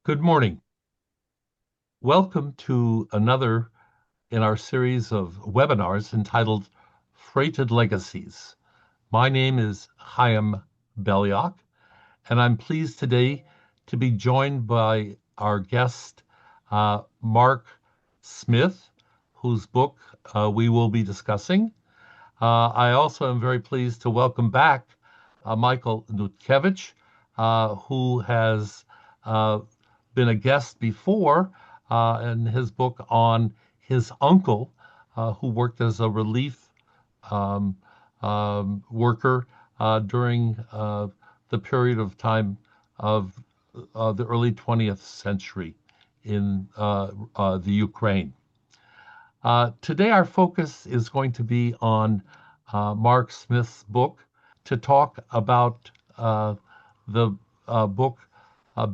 Good morning. Welcome to another in our series of webinars entitled Freighted Legacies. My name is Chaim Beliak, and I'm pleased today to be joined by our guest, Mark Smith, whose book we will be discussing. I also am very pleased to welcome back Michael Nutkevich, who has uh, been a guest before in his book on his uncle, who worked as a relief um, worker during the period of time of the early 20th century in the Ukraine. Today, our focus is going to be on Mark Smith's book to talk about the book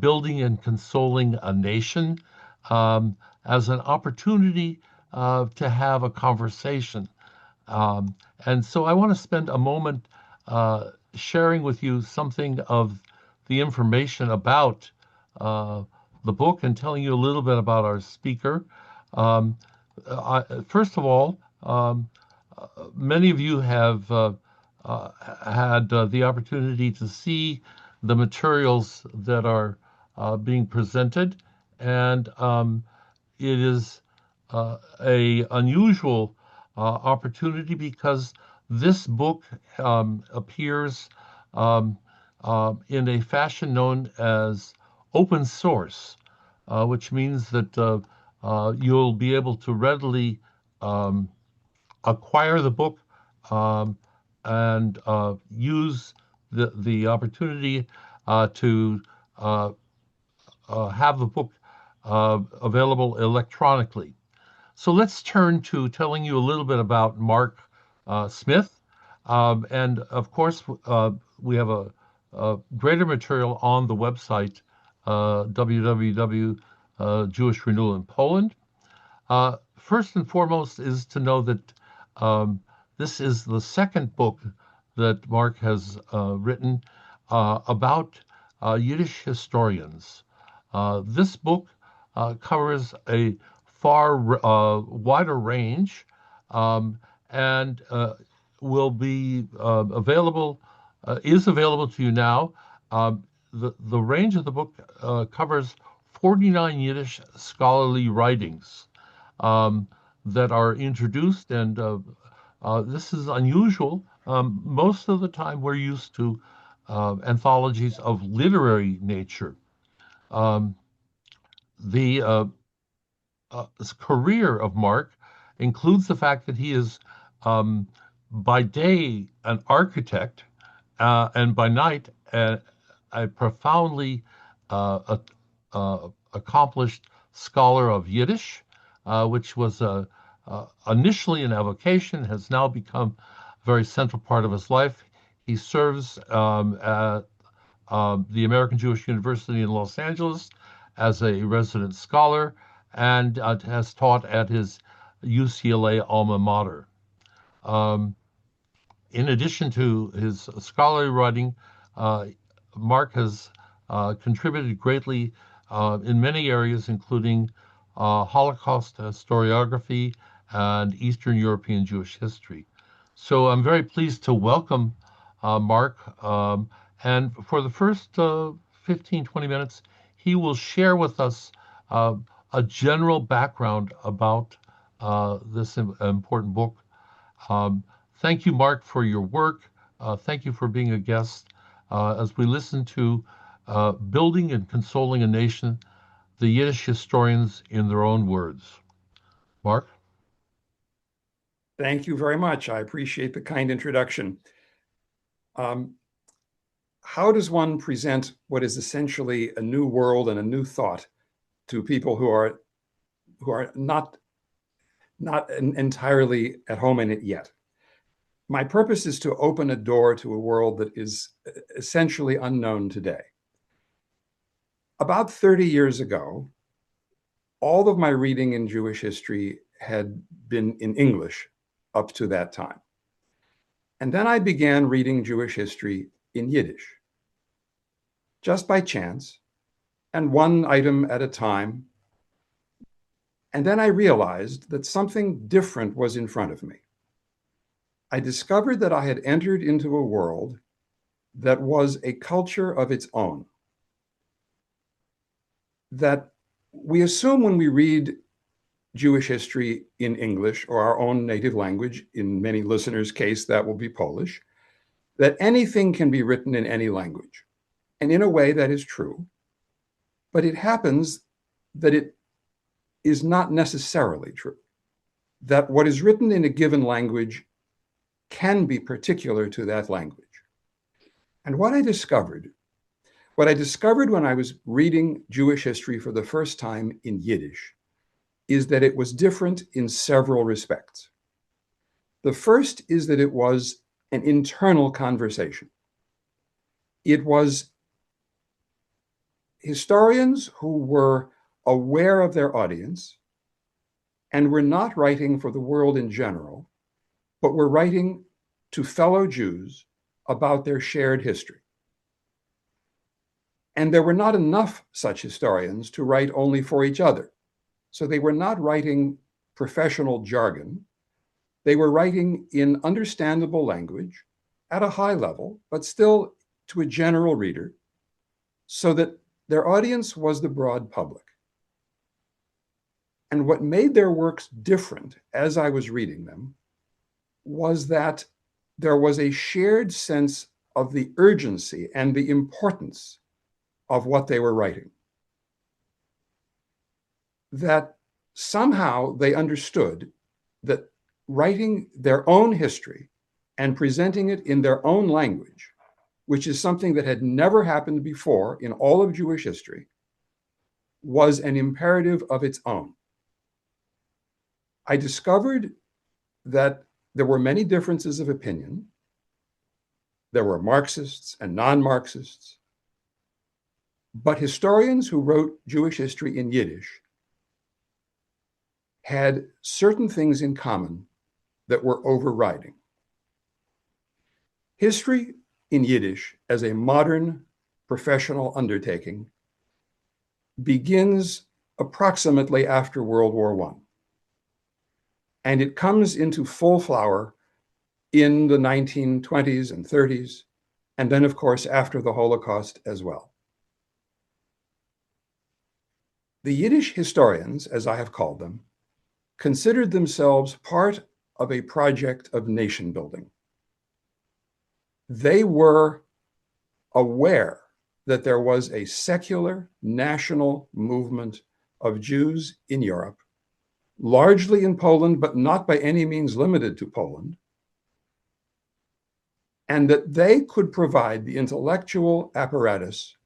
Building and Consoling a Nation um, as an opportunity to have a conversation. Um, and so I want to spend a moment sharing with you something of the information about uh, the book and telling you a little bit about our speaker. Um, First of all, many of you have had the opportunity to see the materials that are being presented, and it is a unusual opportunity because this book appears um, in a fashion known as open source, which means that you'll be able to readily um, acquire the book um, and use the opportunity to uh, have the book available electronically. So let's turn to telling you a little bit about Mark Smith. And of course, we have a greater material on the website, www. Jewish Renewal in Poland. First and foremost is to know that this is the second book that Mark has written about Yiddish historians. This book covers a far wider range um, and will be is available to you now. The range of the book covers 49 Yiddish scholarly writings um, that are introduced, and this is unusual. Most of the time, we're used to anthologies of literary nature. Um, the career of Mark includes the fact that he is, um, by day, an architect, and by night, a profoundly accomplished scholar of Yiddish, which was initially an avocation, has now become a very central part of his life. He serves at the American Jewish University in Los Angeles as a resident scholar and has taught at his UCLA alma mater. Um, in addition to his scholarly writing, uh, Mark has contributed greatly in many areas, including Holocaust historiography and Eastern European Jewish history. So I'm very pleased to welcome Mark. And for the first 15, 20 minutes, he will share with us uh, a general background about this important book. Um, Thank you, Mark, for your work. Thank you for being a guest as we listen to Building and Consoling a Nation, the Yiddish historians in their own words. Mark? Thank you very much. I appreciate the kind introduction. Um, how does one present what is essentially a new world and a new thought to people who are not entirely at home in it yet? My purpose is to open a door to a world that is essentially unknown today. About 30 years ago, all of my reading in Jewish history had been in English up to that time. And then I began reading Jewish history in Yiddish. Just by chance, and one item at a time. And then I realized that something different was in front of me. I discovered that I had entered into a world that was a culture of its own. That we assume when we read Jewish history in English or our own native language, in many listeners' case, that will be Polish, that anything can be written in any language. And in a way, that is true. But it happens that it is not necessarily true. That what is written in a given language can be particular to that language. And what I discovered when I was reading Jewish history for the first time in Yiddish is that it was different in several respects. The first is that it was an internal conversation. It was historians who were aware of their audience and were not writing for the world in general, but were writing to fellow Jews about their shared history. And there were not enough such historians to write only for each other. So they were not writing professional jargon. They were writing in understandable language at a high level, but still to a general reader, so that their audience was the broad public. And what made their works different as I was reading them was that there was a shared sense of the urgency and the importance of what they were writing. That somehow they understood that writing their own history and presenting it in their own language, which is something that had never happened before in all of Jewish history, was an imperative of its own. I discovered that there were many differences of opinion. There were Marxists and non-Marxists, but historians who wrote Jewish history in Yiddish had certain things in common that were overriding. History in Yiddish as a modern professional undertaking begins approximately after World War I. And it comes into full flower in the 1920s and 30s, and then, of course, after the Holocaust as well. The Yiddish historians, as I have called them, considered themselves part of a project of nation building. They were aware that there was a secular national movement of Jews in Europe, largely in Poland, but not by any means limited to Poland, and that they could provide the intellectual apparatus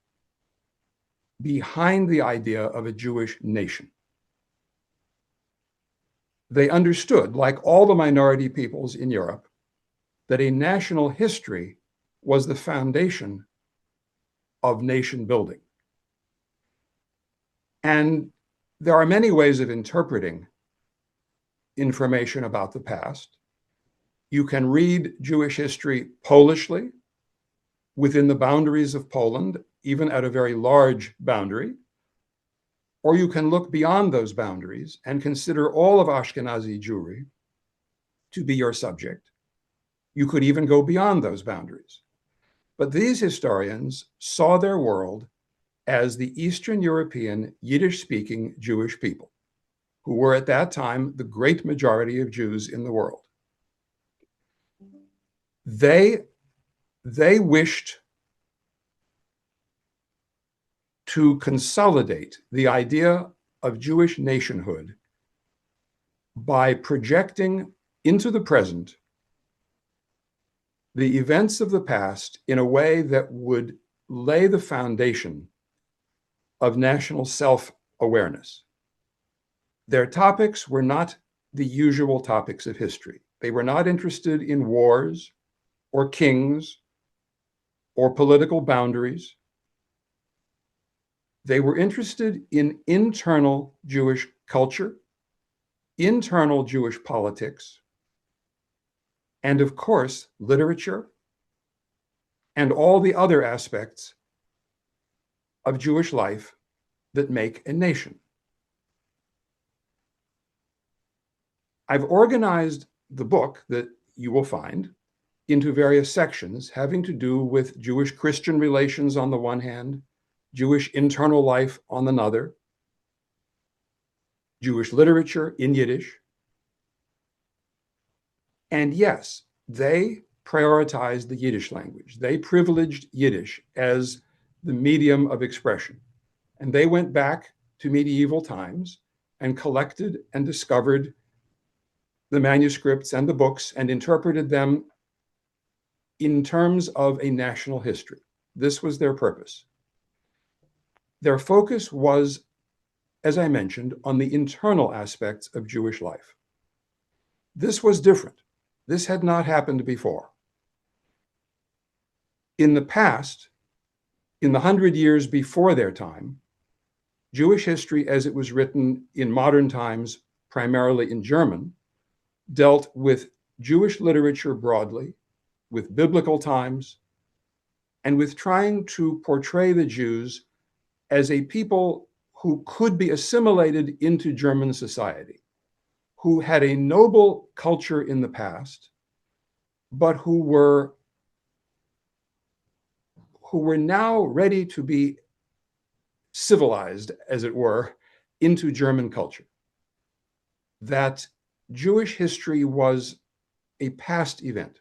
behind the idea of a Jewish nation. They understood, like all the minority peoples in Europe, that a national history was the foundation of nation building. And there are many ways of interpreting information about the past. You can read Jewish history Polishly, within the boundaries of Poland, even at a very large boundary, or you can look beyond those boundaries and consider all of Ashkenazi Jewry to be your subject. You could even go beyond those boundaries. But these historians saw their world as the Eastern European Yiddish-speaking Jewish people, who were at that time the great majority of Jews in the world. They wished to consolidate the idea of Jewish nationhood by projecting into the present the events of the past in a way that would lay the foundation of national self-awareness. Their topics were not the usual topics of history. They were not interested in wars or kings or political boundaries. They were interested in internal Jewish culture, internal Jewish politics, and of course, literature, and all the other aspects of Jewish life that make a nation. I've organized the book that you will find into various sections having to do with Jewish-Christian relations on the one hand, Jewish internal life on another, Jewish literature in Yiddish. And yes, they prioritized the Yiddish language. They privileged Yiddish as the medium of expression. And they went back to medieval times and collected and discovered the manuscripts and the books and interpreted them in terms of a national history. This was their purpose. Their focus was, as I mentioned, on the internal aspects of Jewish life. This was different. This had not happened before. In the past, in the 100 years before their time, Jewish history, as it was written in modern times, primarily in German, dealt with Jewish literature broadly, with biblical times, and with trying to portray the Jews as a people who could be assimilated into German society, who had a noble culture in the past, but who were now ready to be civilized, as it were, into German culture. That Jewish history was a past event.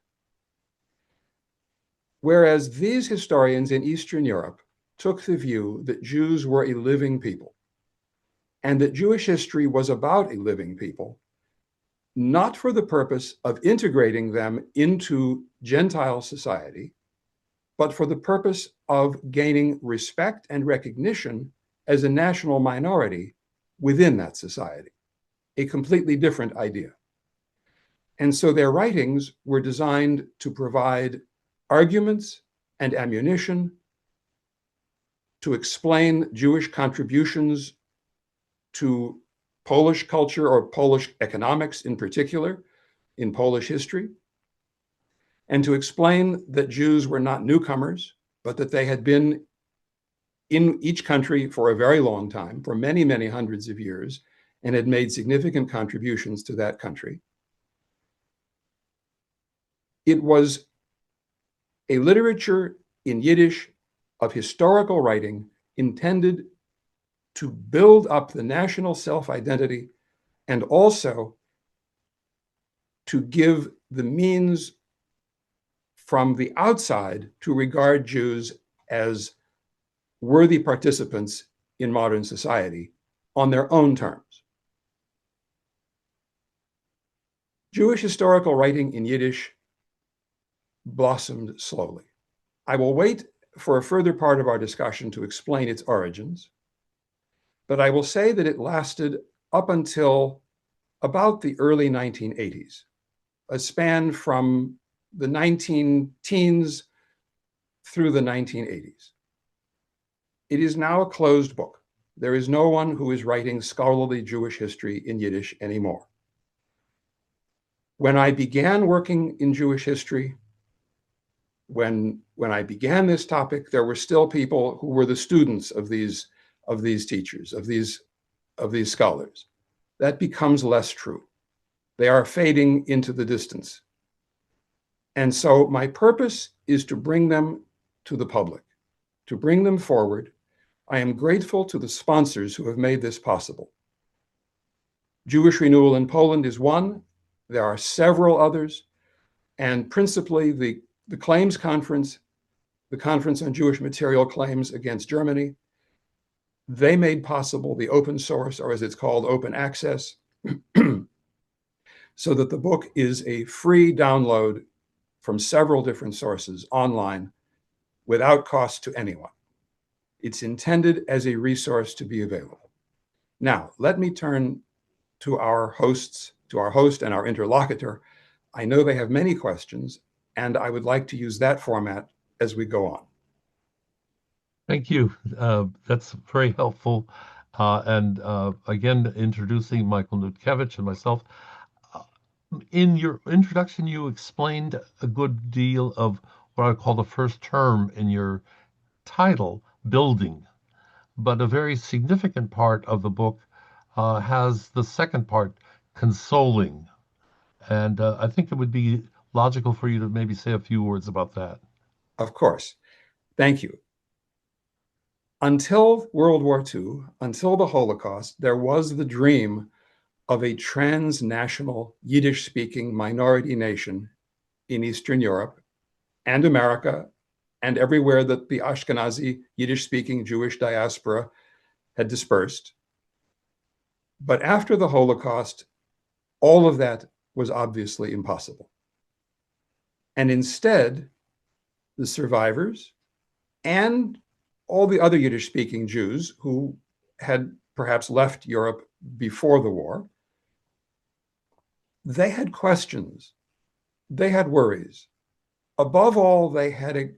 Whereas these historians in Eastern Europe took the view that Jews were a living people and that Jewish history was about a living people, not for the purpose of integrating them into Gentile society, but for the purpose of gaining respect and recognition as a national minority within that society, a completely different idea. And so their writings were designed to provide arguments and ammunition to explain Jewish contributions to Polish culture or Polish economics in particular, in Polish history, and to explain that Jews were not newcomers, but that they had been in each country for a very long time, for many, many hundreds of years, and had made significant contributions to that country. It was a literature in Yiddish of historical writing intended to build up the national self-identity and also to give the means from the outside to regard Jews as worthy participants in modern society on their own terms. Jewish historical writing in Yiddish blossomed slowly. I will wait for a further part of our discussion to explain its origins, but I will say that it lasted up until about the early 1980s, a span from the 19-teens through the 1980s. It is now a closed book. There is no one who is writing scholarly Jewish history in Yiddish anymore. When I began working in Jewish history, when I began this topic, there were still people who were the students of these teachers, of these scholars. That becomes less true. They are fading into the distance. And so my purpose is to bring them to the public, to bring them forward. I am grateful to the sponsors who have made this possible. Jewish Renewal in Poland is one. There are several others, and principally the Claims Conference, the Conference on Jewish Material Claims against Germany. They made possible the open source, or as it's called, open access, so that the book is a free download from several different sources online without cost to anyone. It's intended as a resource to be available. Now, let me turn to our host and our interlocutor. I know they have many questions, and I would like to use that format as we go on. Thank you. That's very helpful. And again, introducing Michael Nutkevich and myself. In your introduction, you explained a good deal of what I call the first term in your title, building. but a very significant part of the book has the second part, consoling. And I think it would be logical for you to maybe say a few words about that. Of course. Thank you. Until World War II, until the Holocaust, there was the dream of a transnational Yiddish-speaking minority nation in Eastern Europe and America and everywhere that the Ashkenazi Yiddish-speaking Jewish diaspora had dispersed. But after the Holocaust, all of that was obviously impossible. And instead, the survivors and all the other Yiddish-speaking Jews who had perhaps left Europe before the war, they had questions, they had worries. Above all, they had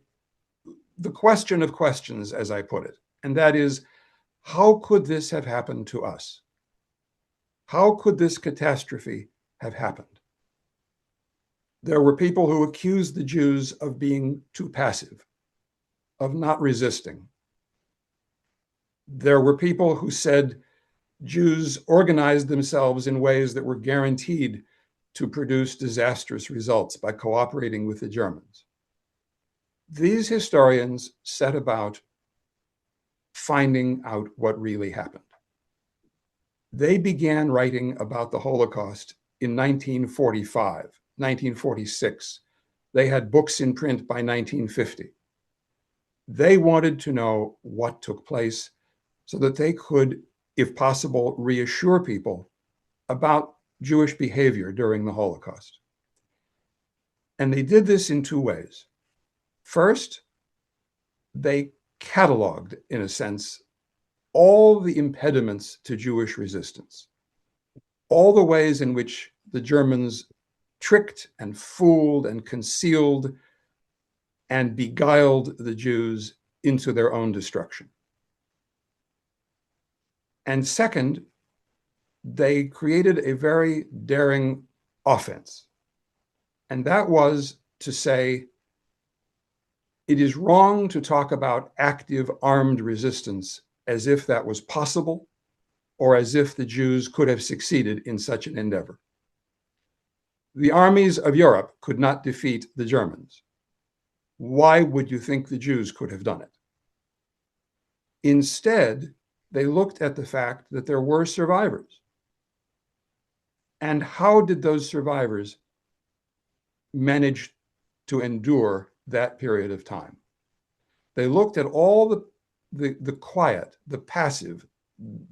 the question of questions, as I put it, and that is, how could this have happened to us? How could this catastrophe have happened? There were people who accused the Jews of being too passive, of not resisting. There were people who said Jews organized themselves in ways that were guaranteed to produce disastrous results by cooperating with the Germans. These historians set about finding out what really happened. They began writing about the Holocaust in 1945, 1946. They had books in print by 1950. They wanted to know what took place so that they could, if possible, reassure people about Jewish behavior during the Holocaust. And they did this in two ways. First, they cataloged, in a sense, all the impediments to Jewish resistance, all the ways in which the Germans tricked and fooled and concealed and beguiled the Jews into their own destruction. And second, they created a very daring offense. And that was to say, it is wrong to talk about active armed resistance as if that was possible or as if the Jews could have succeeded in such an endeavor. The armies of Europe could not defeat the Germans. Why would you think the Jews could have done it? Instead, they looked at the fact that there were survivors. And how did those survivors manage to endure that period of time? They looked at all the quiet, the passive,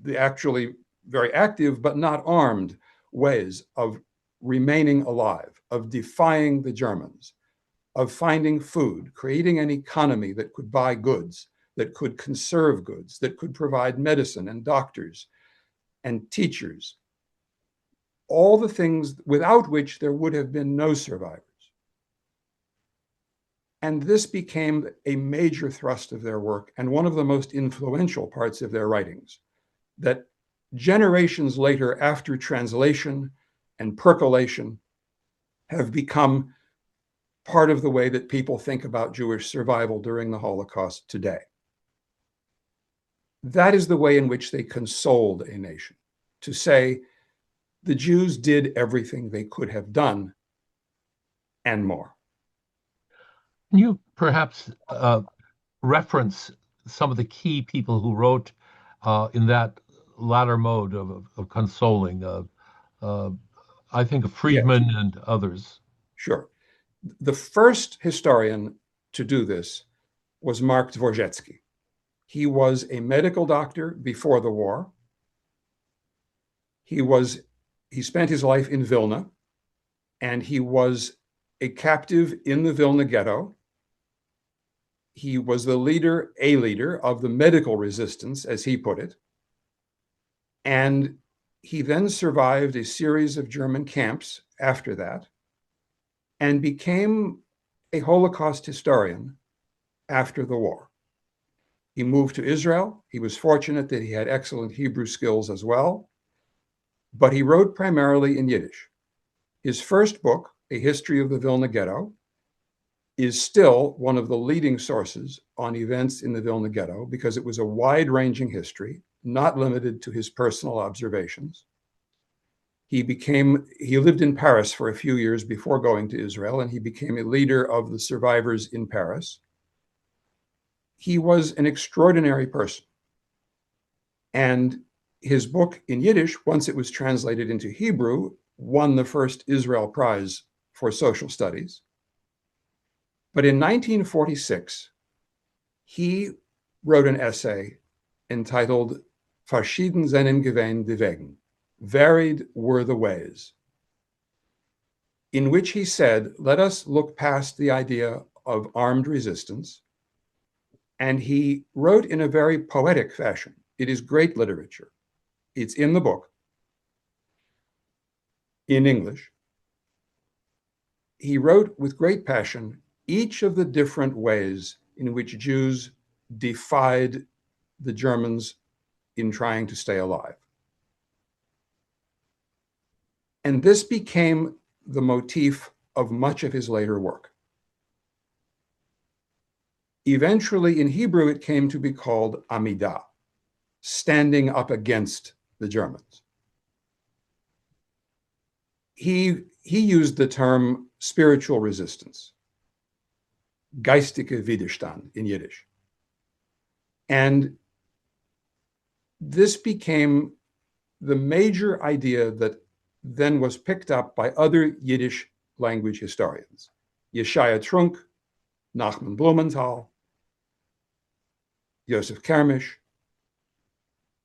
the actually very active but not armed ways of remaining alive, of defying the Germans, of finding food, creating an economy that could buy goods, that could conserve goods, that could provide medicine and doctors and teachers, all the things without which there would have been no survivors. And this became a major thrust of their work and one of the most influential parts of their writings, that generations later, after translation and percolation, have become part of the way that people think about Jewish survival during the Holocaust today. That is the way in which they consoled a nation, to say the Jews did everything they could have done and more. Can you perhaps reference some of the key people who wrote in that latter mode of consoling? I think of Yes, Friedman and others. sure. The first historian to do this was Mark Dvorzhetzky. He was a medical doctor before the war. He spent his life in Vilna, and he was a captive in the Vilna ghetto. He was a leader of the medical resistance, as he put it. And he then survived a series of German camps after that and became a Holocaust historian after the war. He moved to Israel. He was fortunate that he had excellent Hebrew skills as well, but he wrote primarily in Yiddish. His first book, A History of the Vilna Ghetto, is still one of the leading sources on events in the Vilna Ghetto because it was a wide-ranging history, not limited to his personal observations. He lived in Paris for a few years before going to Israel, and he became a leader of the survivors in Paris. He was an extraordinary person. And his book in Yiddish, once it was translated into Hebrew, won the first Israel Prize for Social Studies. But in 1946, he wrote an essay entitled Verschieden seien gewesen die Wegen, varied were the ways, in which he said, let us look past the idea of armed resistance. And he wrote in a very poetic fashion. It is great literature. It's in the book, in English. He wrote with great passion each of the different ways in which Jews defied the Germans in trying to stay alive. And this became the motif of much of his later work. Eventually, in Hebrew, it came to be called Amidah, standing up against the Germans. He used the term spiritual resistance, geistige Widerstand in Yiddish. And this became the major idea that then was picked up by other Yiddish language historians, Yeshaya Trunk, Nachman Blumenthal, Yosef Kermish,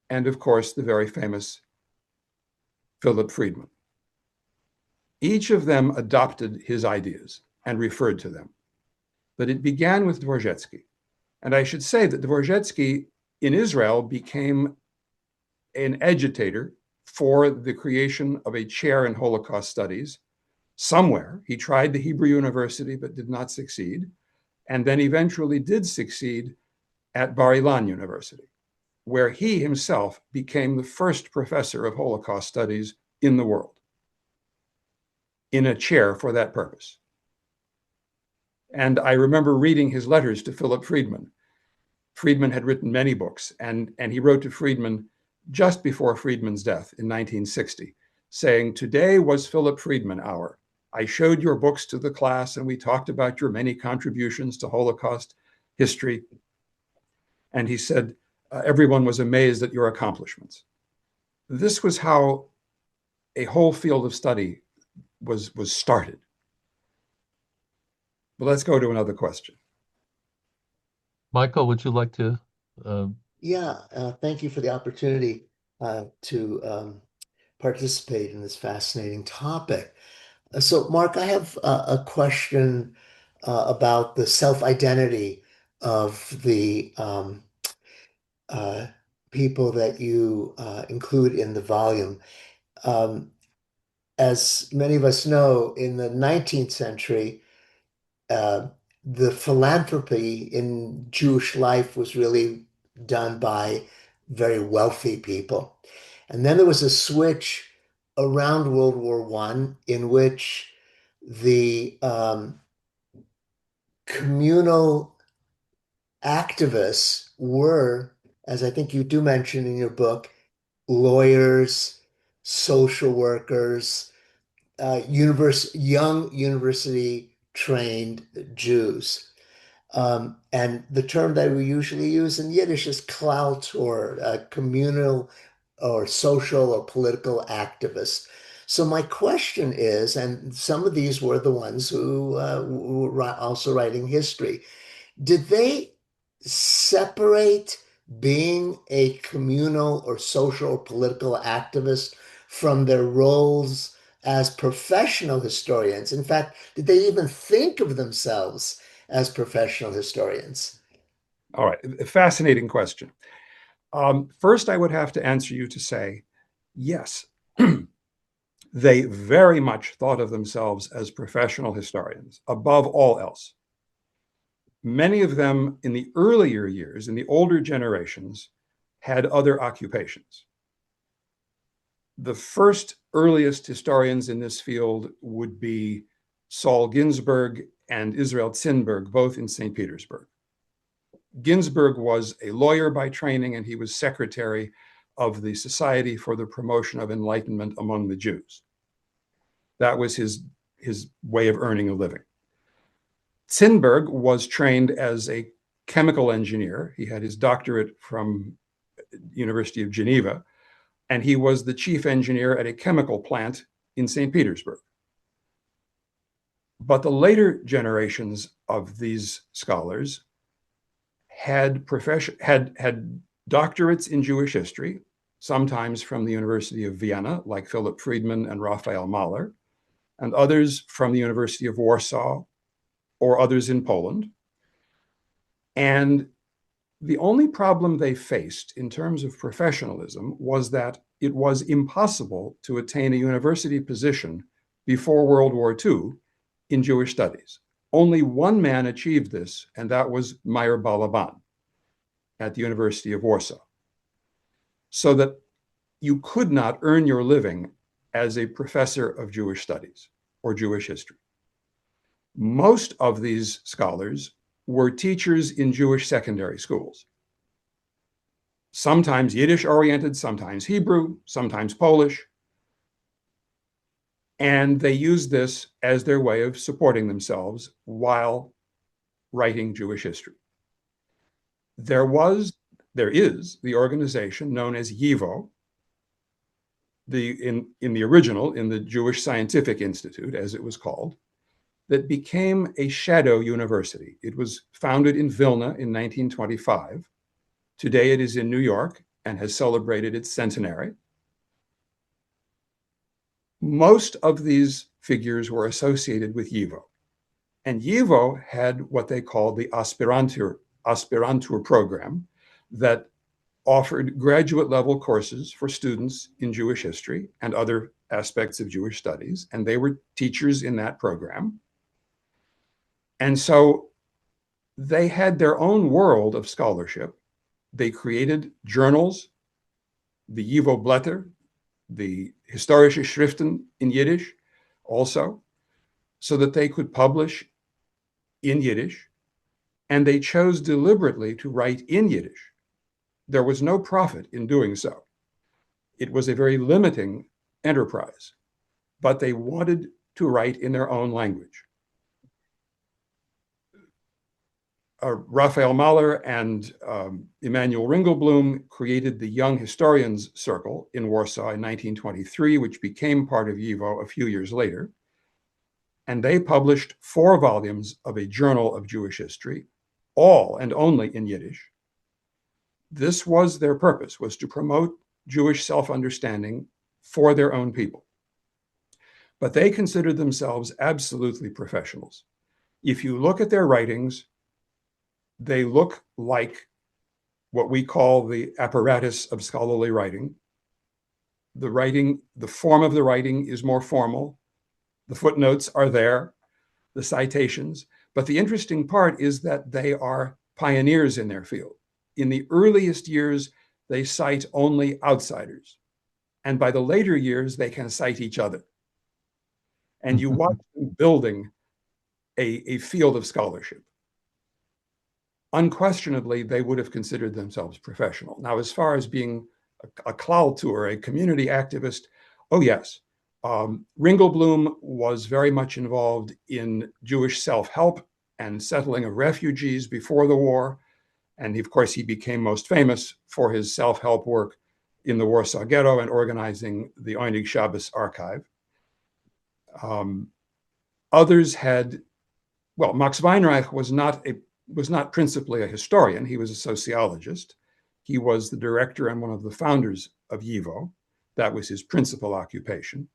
and of course, the very famous Philip Friedman. Each of them adopted his ideas and referred to them. But it began with Dvorzhetsky. And I should say that Dvorzhetsky in Israel became an agitator for the creation of a chair in Holocaust studies somewhere. He tried the Hebrew University, but did not succeed, and then eventually did succeed at Bar-Ilan University, where he himself became the first professor of Holocaust studies in the world, in a chair for that purpose. And I remember reading his letters to Philip Friedman. Friedman had written many books, and he wrote to Friedman just before Friedman's death in 1960, saying, "Today was Philip Friedman hour. I showed your books to the class, and we talked about your many contributions to Holocaust history." And he said, everyone was amazed at your accomplishments. This was how a whole field of study was started. But let's go to another question. Michael, would you like to? Yeah, thank you for the opportunity to participate in this fascinating topic. So, Mark, I have a question about the self-identity of the uh, people that you include in the volume. Um, as many of us know, in the 19th century, uh, the philanthropy in Jewish life was really done by very wealthy people. And then there was a switch around World War One in which the communal activists were, as I think you do mention in your book, lawyers, social workers, young university trained Jews. And the term that we usually use in Yiddish is clout or communal or social or political activist. So my question is, and some of these were the ones who were also writing history, did they separate being a communal or social or political activist from their roles as professional historians? In fact, did they even think of themselves as professional historians? All right, a fascinating question. First, I would have to answer you to say, yes, they very much thought of themselves as professional historians, above all else. Many of them in the earlier years, in the older generations, had other occupations. The first earliest historians in this field would be Saul Ginsberg and Israel Zinberg, both in St. Petersburg. Ginsburg was a lawyer by training, and he was secretary of the Society for the Promotion of Enlightenment Among the Jews. That was his way of earning a living. Zinberg was trained as a chemical engineer. He had his doctorate from University of Geneva, and he was the chief engineer at a chemical plant in St. Petersburg. But the later generations of these scholars had doctorates in Jewish history, sometimes from the University of Vienna, like Philip Friedman and Raphael Mahler, and others from the University of Warsaw or others in Poland. And the only problem they faced in terms of professionalism was that it was impossible to attain a university position before World War II in Jewish studies. Only one man achieved this, and that was Meir Balaban at the University of Warsaw. So that you could not earn your living as a professor of Jewish studies or Jewish history. Most of these scholars were teachers in Jewish secondary schools, sometimes Yiddish-oriented, sometimes Hebrew, sometimes Polish. And they used this as their way of supporting themselves while writing Jewish history. There is the organization known as YIVO, in the original, in the Jewish Scientific Institute, as it was called, that became a shadow university. It was founded in Vilna in 1925. Today it is in New York and has celebrated its centenary. Most of these figures were associated with YIVO. And YIVO had what they called the aspirantur program that offered graduate level courses for students in Jewish history and other aspects of Jewish studies. And they were teachers in that program. And so they had their own world of scholarship. They created journals, the YIVO Blätter, the historische Schriften in Yiddish also, so that they could publish in Yiddish. And they chose deliberately to write in Yiddish. There was no profit in doing so. It was a very limiting enterprise, but they wanted to write in their own language. Raphael Mahler and Emanuel Ringelblum created the Young Historians Circle in Warsaw in 1923, which became part of YIVO a few years later. And they published 4 volumes of a journal of Jewish history, all and only in Yiddish. This was their purpose, was to promote Jewish self-understanding for their own people. But they considered themselves absolutely professionals. If you look at their writings, they look like what we call the apparatus of scholarly writing. The form of the writing is more formal. The footnotes are there, the citations. But the interesting part is that they are pioneers in their field. In the earliest years, they cite only outsiders. And by the later years, they can cite each other. And you watch them building a field of scholarship. Unquestionably, they would have considered themselves professional. Now, as far as being a klal, a community activist, oh yes. Ringelblum was very much involved in Jewish self-help and settling of refugees before the war. And of course, he became most famous for his self-help work in the Warsaw Ghetto and organizing the Oinig Shabbos archive. Others had, well, Max Weinreich was not principally a historian. He was a sociologist. He was the director and one of the founders of YIVO. That was his principal occupation.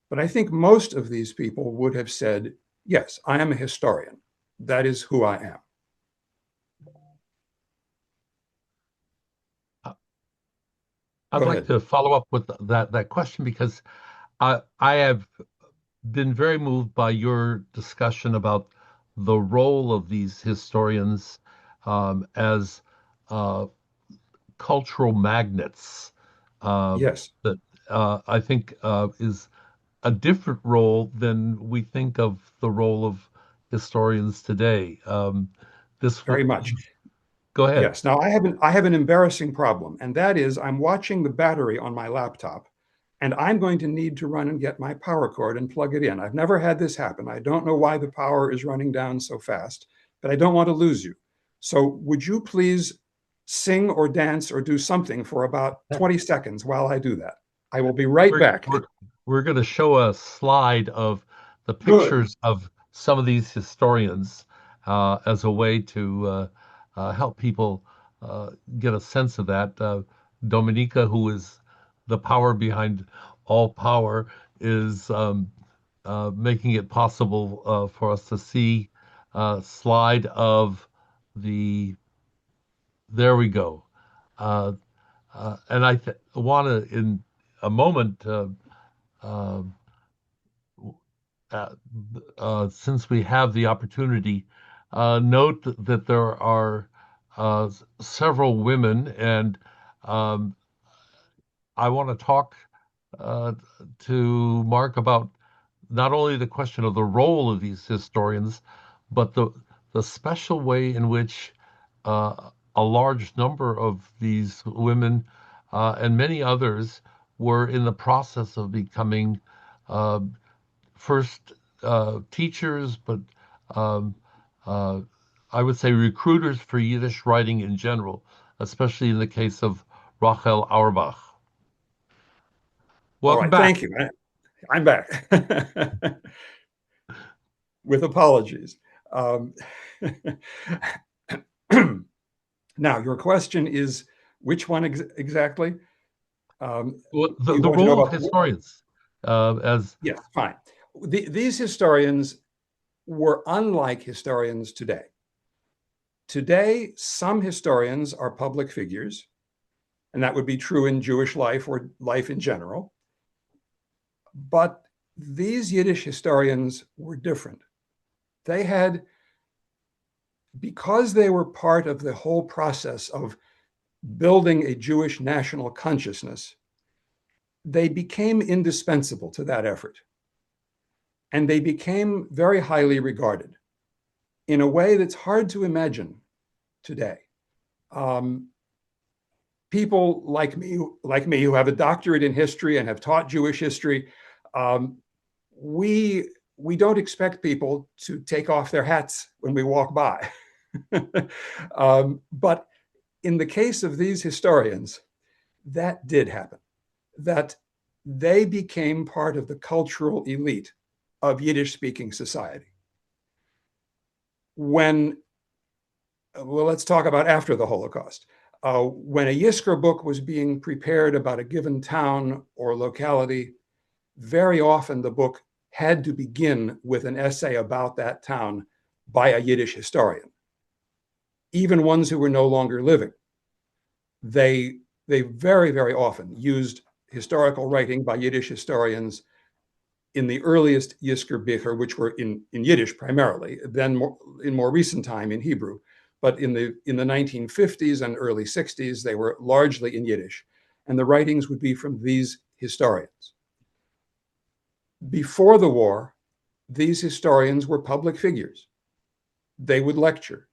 But I think most of these people would have said, yes, I am a historian. That is who I am. I'd Go like ahead. to follow up with that question because I have been very moved by your discussion about the role of these historians as uh, cultural magnets uh, Yes. that I think is a different role than we think of the role of historians today. This Very much. Go ahead. Yes. Now I have an embarrassing problem, and that is I'm watching the battery on my laptop, and I'm going to need to run and get my power cord and plug it in. I've never had this happen. I don't know why the power is running down so fast, but I don't want to lose you. So would you please sing or dance or do something for about 20 seconds while I do that? I will be right We're back. we're, we're going to show a slide of the Good. pictures of some of these historians as a way to help people get a sense of that. Dominica, who is the power behind all power, is making it possible for us to see a slide of the. There we go. Uh, and I want to, in a moment, uh, uh, since we have the opportunity, note that there are several women, and um, I want to talk uh, to Mark about not only the question of the role of these historians, but the special way in which a large number of these women and many others were in the process of becoming uh, first teachers, but um, uh, I would say recruiters for Yiddish writing in general, especially in the case of Rachel Auerbach. All Welcome right. back. Thank you. I'm back with apologies. Um, now, your question is which one exactly? Well, You the want to know role of about? historians as Yes, fine. These historians were unlike historians today. Today, some historians are public figures, and that would be true in Jewish life or life in general. But these Yiddish historians were different. They had, because they were part of the whole process of building a Jewish national consciousness, they became indispensable to that effort. And they became very highly regarded in a way that's hard to imagine today. Um, People like me who have a doctorate in history and have taught Jewish history, um, we we don't expect people to take off their hats when we walk by. But in the case of these historians, that did happen. That they became part of the cultural elite of Yiddish-speaking society. When Well, let's talk about after the Holocaust. When a Yizkor book was being prepared about a given town or locality, very often the book had to begin with an essay about that town by a Yiddish historian, even ones who were no longer living. They, they very, very often used historical writing by Yiddish historians in the earliest Yizkor Bicher, which were in Yiddish primarily, then in more recent time in Hebrew. But in the 1950s and early 60s, they were largely in Yiddish. And the writings would be from these historians. Before the war, these historians were public figures. They would lecture,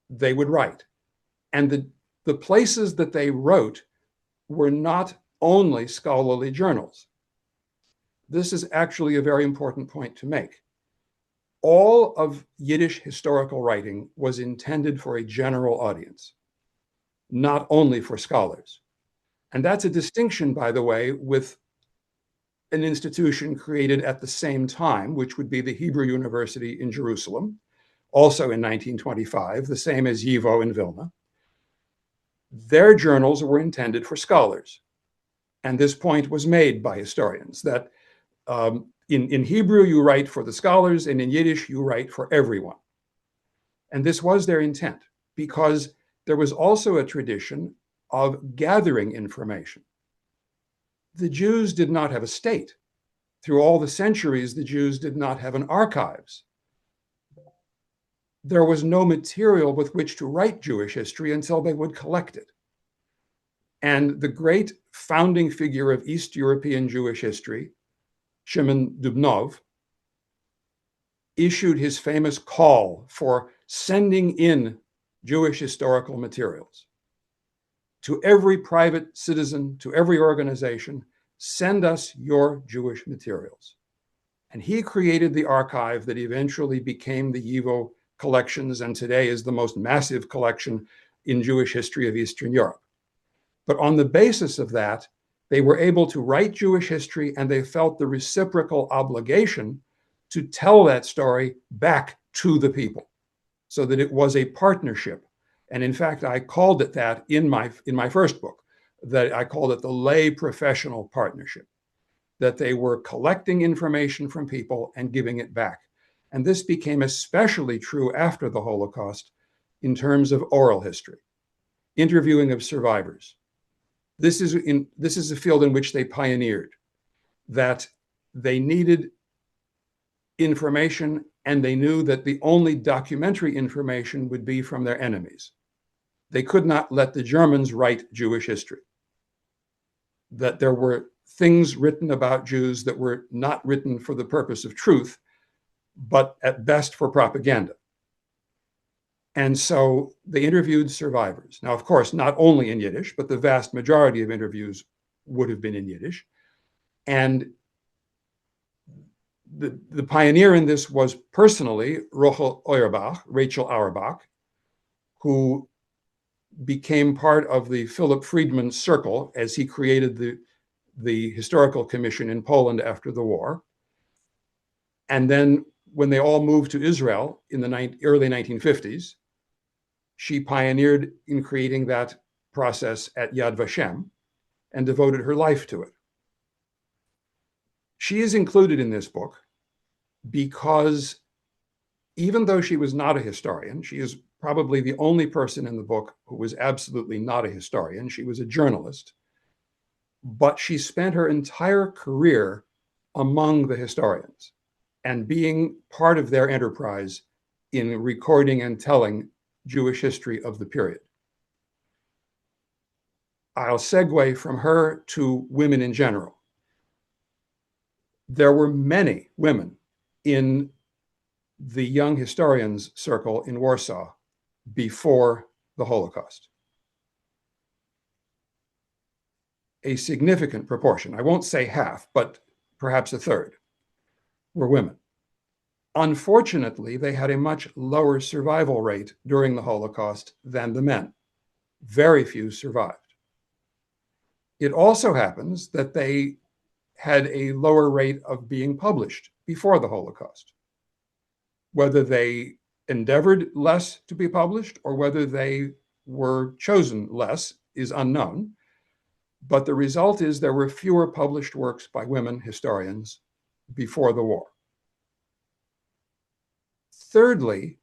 they would write. And the places that they wrote were not only scholarly journals. This is actually a very important point to make. All of Yiddish historical writing was intended for a general audience, not only for scholars. And that's a distinction, by the way, with an institution created at the same time, which would be the Hebrew University in Jerusalem, also in 1925, the same as YIVO in Vilna. Their journals were intended for scholars. And this point was made by historians that in Hebrew, you write for the scholars, and in Yiddish, you write for everyone. And this was their intent, because there was also a tradition of gathering information. The Jews did not have a state. Through all the centuries, the Jews did not have an archives. There was no material with which to write Jewish history until they would collect it. And the great founding figure of East European Jewish history, Shimon Dubnov, issued his famous call for sending in Jewish historical materials. To every private citizen, to every organization, send us your Jewish materials. And he created the archive that eventually became the YIVO collections and today is the most massive collection in Jewish history of Eastern Europe. But on the basis of that, they were able to write Jewish history and they felt the reciprocal obligation to tell that story back to the people so that it was a partnership. And in fact, I called it that in my first book, that I called it the lay professional partnership, that they were collecting information from people and giving it back. And this became especially true after the Holocaust in terms of oral history, interviewing of survivors. This is a field in which they pioneered, that they needed information and they knew that the only documentary information would be from their enemies. They could not let the Germans write Jewish history, that there were things written about Jews that were not written for the purpose of truth, but at best for propaganda. And so they interviewed survivors. Now, of course, not only in Yiddish, but the vast majority of interviews would have been in Yiddish. And the pioneer in this was personally Rachel Auerbach, who became part of the Philip Friedman Circle as he created the Historical Commission in Poland after the war. And then when they all moved to Israel in the early 1950s, she pioneered in creating that process at Yad Vashem and devoted her life to it. She is included in this book because even though she was not a historian, she is probably the only person in the book who was absolutely not a historian. She was a journalist, but she spent her entire career among the historians and being part of their enterprise in recording and telling Jewish history of the period. I'll segue from her to women in general. There were many women in the young historians circle in Warsaw before the Holocaust. A significant proportion, I won't say half, but perhaps a third, were women. Unfortunately, they had a much lower survival rate during the Holocaust than the men. Very few survived. It also happens that they had a lower rate of being published before the Holocaust. Whether they endeavored less to be published or whether they were chosen less is unknown. But the result is there were fewer published works by women historians before the war. Thirdly,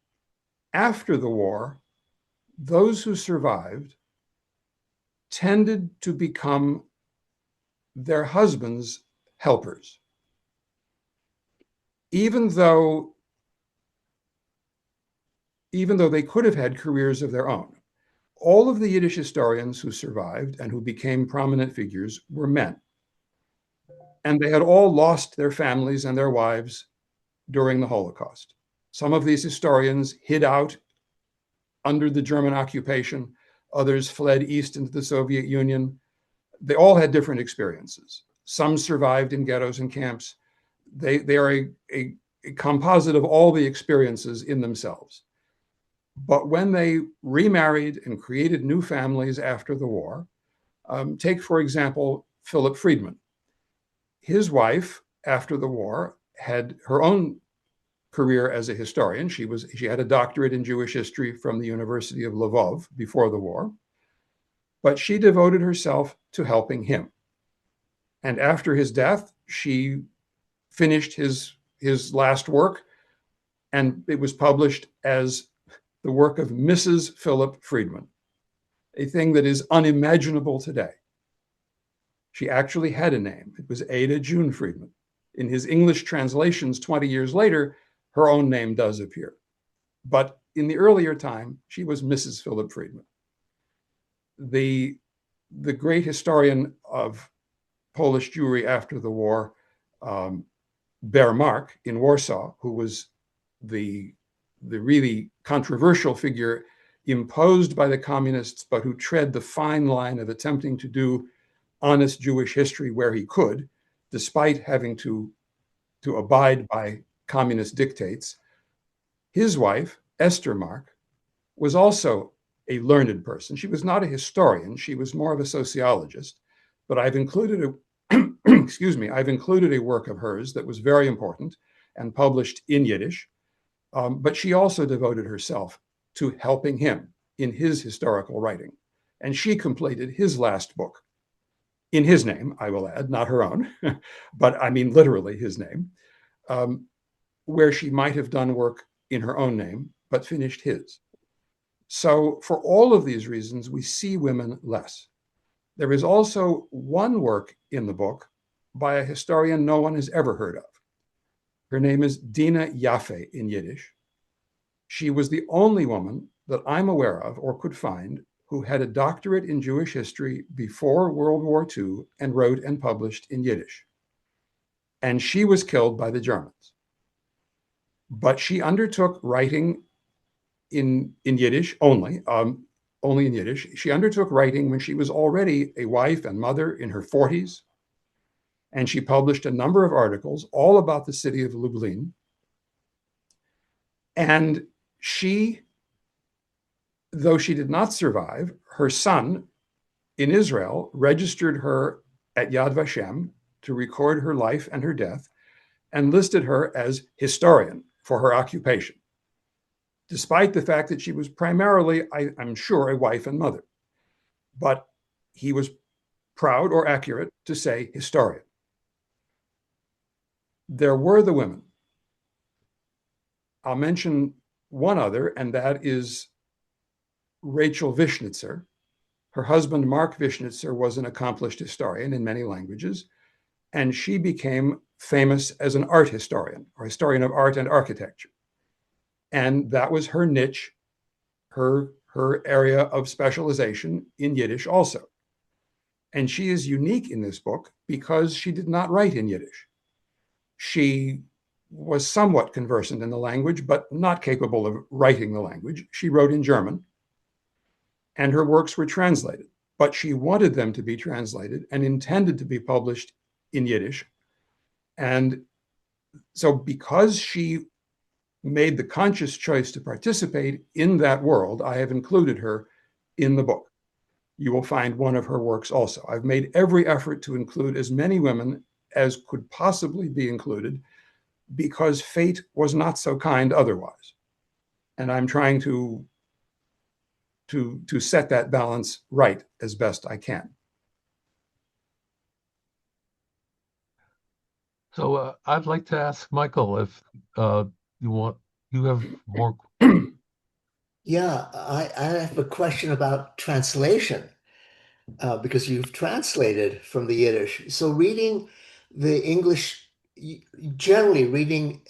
after the war, those who survived tended to become their husbands' helpers. Even though they could have had careers of their own. All of the Yiddish historians who survived and who became prominent figures were men. And they had all lost their families and their wives during the Holocaust. Some of these historians hid out under the German occupation. Others fled east into the Soviet Union. They all had different experiences. Some survived in ghettos and camps. They are a composite of all the experiences in themselves. But when they remarried and created new families after the war, take, for example, Philip Friedman. His wife, after the war, had her own career as a historian. She had a doctorate in Jewish history from the University of Lvov before the war, but she devoted herself to helping him. And after his death, she finished his last work, and it was published as the work of Mrs. Philip Friedman, a thing that is unimaginable today. She actually had a name. It was Ada June Friedman. In his English translations 20 years later, her own name does appear. But in the earlier time, she was Mrs. Philip Friedman. The great historian of Polish Jewry after the war, Bermark in Warsaw, who was the really controversial figure imposed by the communists, but who tread the fine line of attempting to do honest Jewish history where he could, despite having to abide by communist dictates. His wife, Esther Mark, was also a learned person. She was not a historian. She was more of a sociologist, but I've included excuse me, I've included a work of hers that was very important and published in Yiddish. But she also devoted herself to helping him in his historical writing. And she completed his last book in his name, I will add, not her own, but I mean literally his name, where she might have done work in her own name, but finished his. So for all of these reasons, we see women less. There is also one work in the book by a historian no one has ever heard of. Her name is Dina Yaffe in Yiddish. She was the only woman that I'm aware of or could find who had a doctorate in Jewish history before World War II and wrote and published in Yiddish. And she was killed by the Germans. But she undertook writing in Yiddish only, only in Yiddish. She undertook writing when she was already a wife and mother in her 40s. And she published a number of articles all about the city of Lublin. And she, though she did not survive, her son in Israel registered her at Yad Vashem to record her life and her death and listed her as historian for her occupation, despite the fact that she was primarily, I'm sure, a wife and mother. But he was proud or accurate to say historian. There were the women. I'll mention one other, and that is Rachel Vishnitzer. Her husband, Mark Vishnitzer, was an accomplished historian in many languages, and she became famous as an art historian or historian of art and architecture. And that was her niche, her area of specialization in Yiddish also. And she is unique in this book because she did not write in Yiddish. She was somewhat conversant in the language, but not capable of writing the language. She wrote in German, and her works were translated, but she wanted them to be translated and intended to be published in Yiddish. And so because she made the conscious choice to participate in that world, I have included her in the book. You will find one of her works also. I've made every effort to include as many women as could possibly be included because fate was not so kind otherwise. And I'm trying to set that balance right as best I can. So I'd like to ask Michael if you have more. Yeah, I have a question about translation. Because you've translated from the Yiddish. So reading the English, generally reading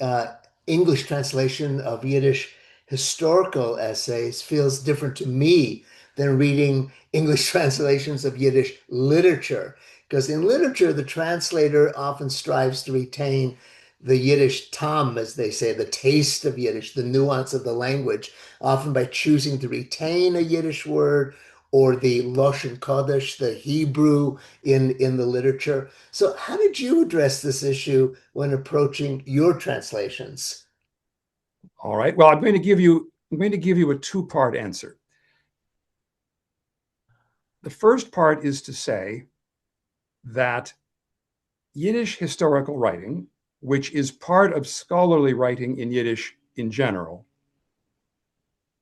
English translation of Yiddish historical essays feels different to me than reading English translations of Yiddish literature. Because in literature, the translator often strives to retain the Yiddish tam, as they say, the taste of Yiddish, the nuance of the language, often by choosing to retain a Yiddish word or the Lashon Kodesh, the Hebrew in the literature. So how did you address this issue when approaching your translations? All right. Well, I'm going to give you a two-part answer. The first part is to say that Yiddish historical writing, which is part of scholarly writing in Yiddish in general,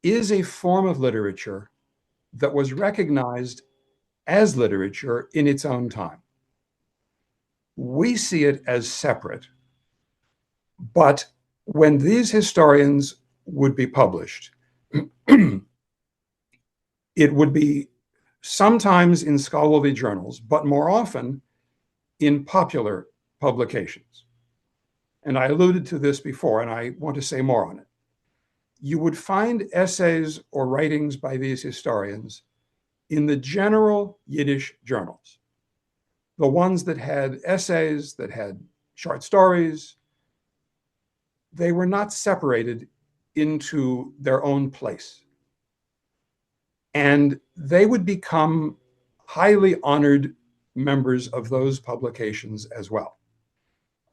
is a form of literature that was recognized as literature in its own time. We see it as separate, but when these historians would be published, it would be sometimes in scholarly journals, but more often in popular publications. And I alluded to this before, and I want to say more on it. You would find essays or writings by these historians in the general Yiddish journals, the ones that had essays, that had short stories, they were not separated into their own place. And they would become highly honored members of those publications as well.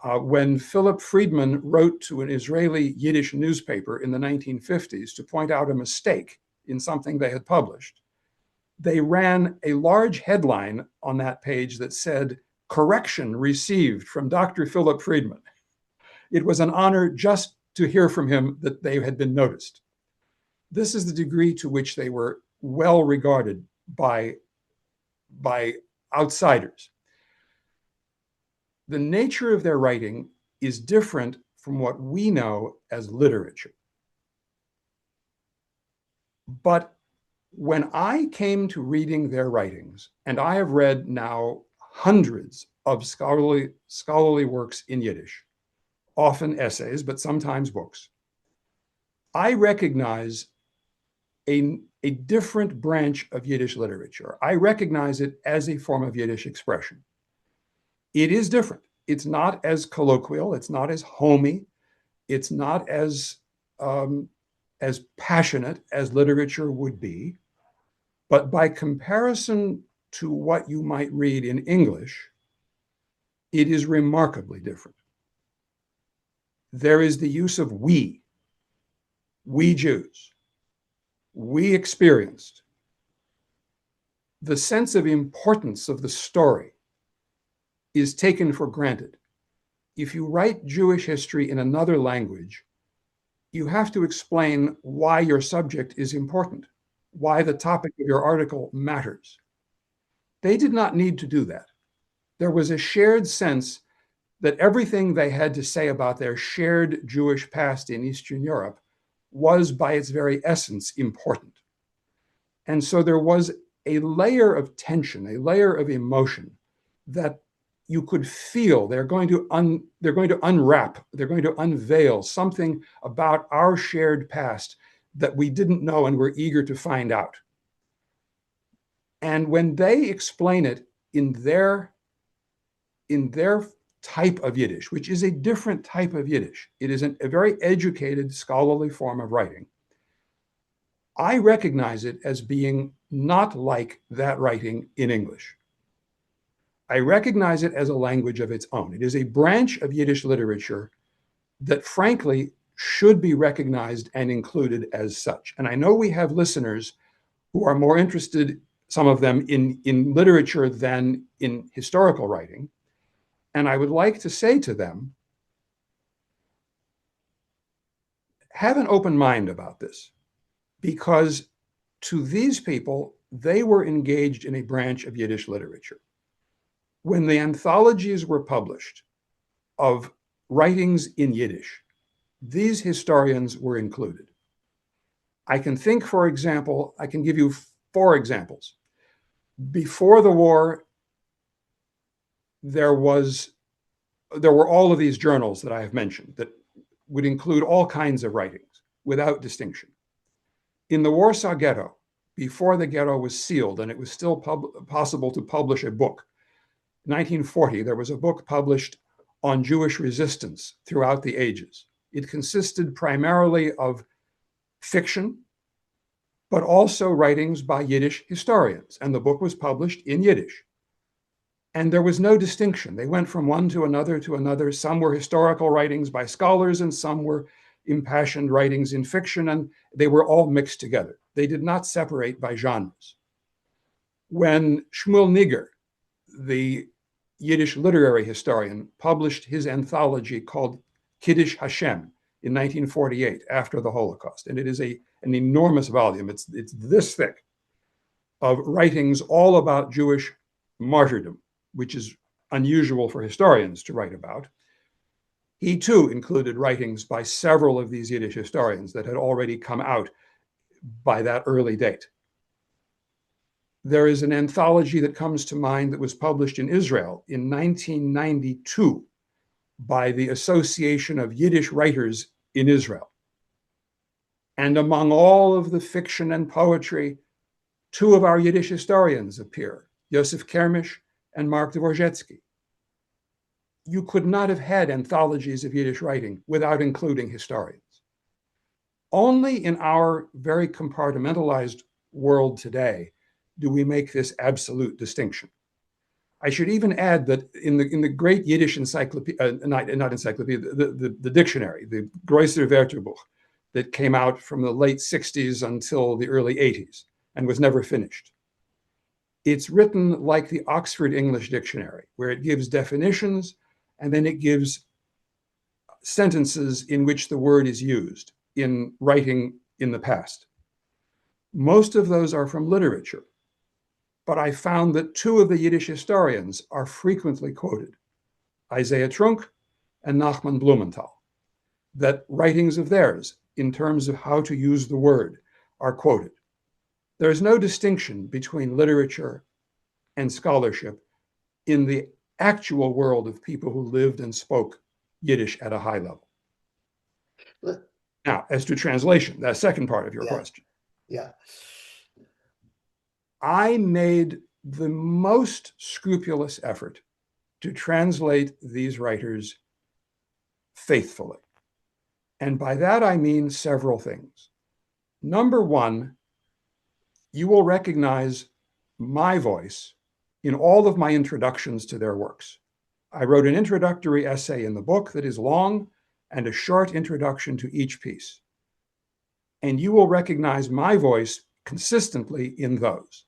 When Philip Friedman wrote to an Israeli Yiddish newspaper in the 1950s to point out a mistake in something they had published, they ran a large headline on that page that said, "Correction received from Dr. Philip Friedman." It was an honor just to hear from him that they had been noticed. This is the degree to which they were well regarded by outsiders. The nature of their writing is different from what we know as literature. But when I came to reading their writings, and I have read now hundreds of scholarly works in Yiddish, often essays, but sometimes books, I recognize a different branch of Yiddish literature. I recognize it as a form of Yiddish expression. It is different. It's not as colloquial. It's not as homey. It's not as passionate as literature would be. But by comparison to what you might read in English, it is remarkably different. There is the use of we Jews, we experienced. The sense of importance of the story is taken for granted. If you write Jewish history in another language, you have to explain why your subject is important, why the topic of your article matters. They did not need to do that. There was a shared sense that everything they had to say about their shared Jewish past in Eastern Europe was by its very essence important. And so there was a layer of tension, a layer of emotion that you could feel they're going to unwrap, they're going to unveil something about our shared past that we didn't know and were eager to find out. And when they explain it in their type of Yiddish, which is a different type of Yiddish, it is a very educated, scholarly form of writing, I recognize it as being not like that writing in English. I recognize it as a language of its own. It is a branch of Yiddish literature that, frankly, should be recognized and included as such. And I know we have listeners who are more interested, some of them, in literature than in historical writing. And I would like to say to them, have an open mind about this, because to these people, they were engaged in a branch of Yiddish literature. When the anthologies were published of writings in Yiddish, these historians were included. I can think, for example, I can give you 4 examples. Before the war, there were all of these journals that I have mentioned that would include all kinds of writings without distinction. In the Warsaw Ghetto, before the ghetto was sealed and it was still possible to publish a book, 1940, there was a book published on Jewish resistance throughout the ages. It consisted primarily of fiction, but also writings by Yiddish historians, and the book was published in Yiddish. And there was no distinction. They went from one to another to another. Some were historical writings by scholars, and some were impassioned writings in fiction, and they were all mixed together. They did not separate by genres. When Shmuel Niger, the Yiddish literary historian, published his anthology called Kiddush Hashem in 1948, after the Holocaust, and it is an enormous volume. It's this thick, of writings all about Jewish martyrdom, which is unusual for historians to write about. He too included writings by several of these Yiddish historians that had already come out by that early date. There is an anthology that comes to mind that was published in Israel in 1992 by the Association of Yiddish Writers in Israel. And among all of the fiction and poetry, 2 of our Yiddish historians appear, Yosef Kermish and Mark Dvorzhetsky. you could not have had anthologies of Yiddish writing without including historians. Only in our very compartmentalized world today do we make this absolute distinction. I should even add that in the great Yiddish encyclopedia, not encyclopedia, the dictionary, the Größere Wörterbuch, that came out from the late 60s until the early 80s and was never finished. It's written like the Oxford English Dictionary, where it gives definitions and then it gives sentences in which the word is used in writing in the past. Most of those are from literature, but I found that two of the Yiddish historians are frequently quoted, Isaiah Trunk and Nachman Blumenthal, that writings of theirs in terms of how to use the word are quoted. There is no distinction between literature and scholarship in the actual world of people who lived and spoke Yiddish at a high level. Now, as to translation, that second part of your question. Yeah. I made the most scrupulous effort to translate these writers faithfully. And by that, I mean several things. Number one, you will recognize my voice in all of my introductions to their works. I wrote an introductory essay in the book that is long and a short introduction to each piece. And you will recognize my voice consistently in those.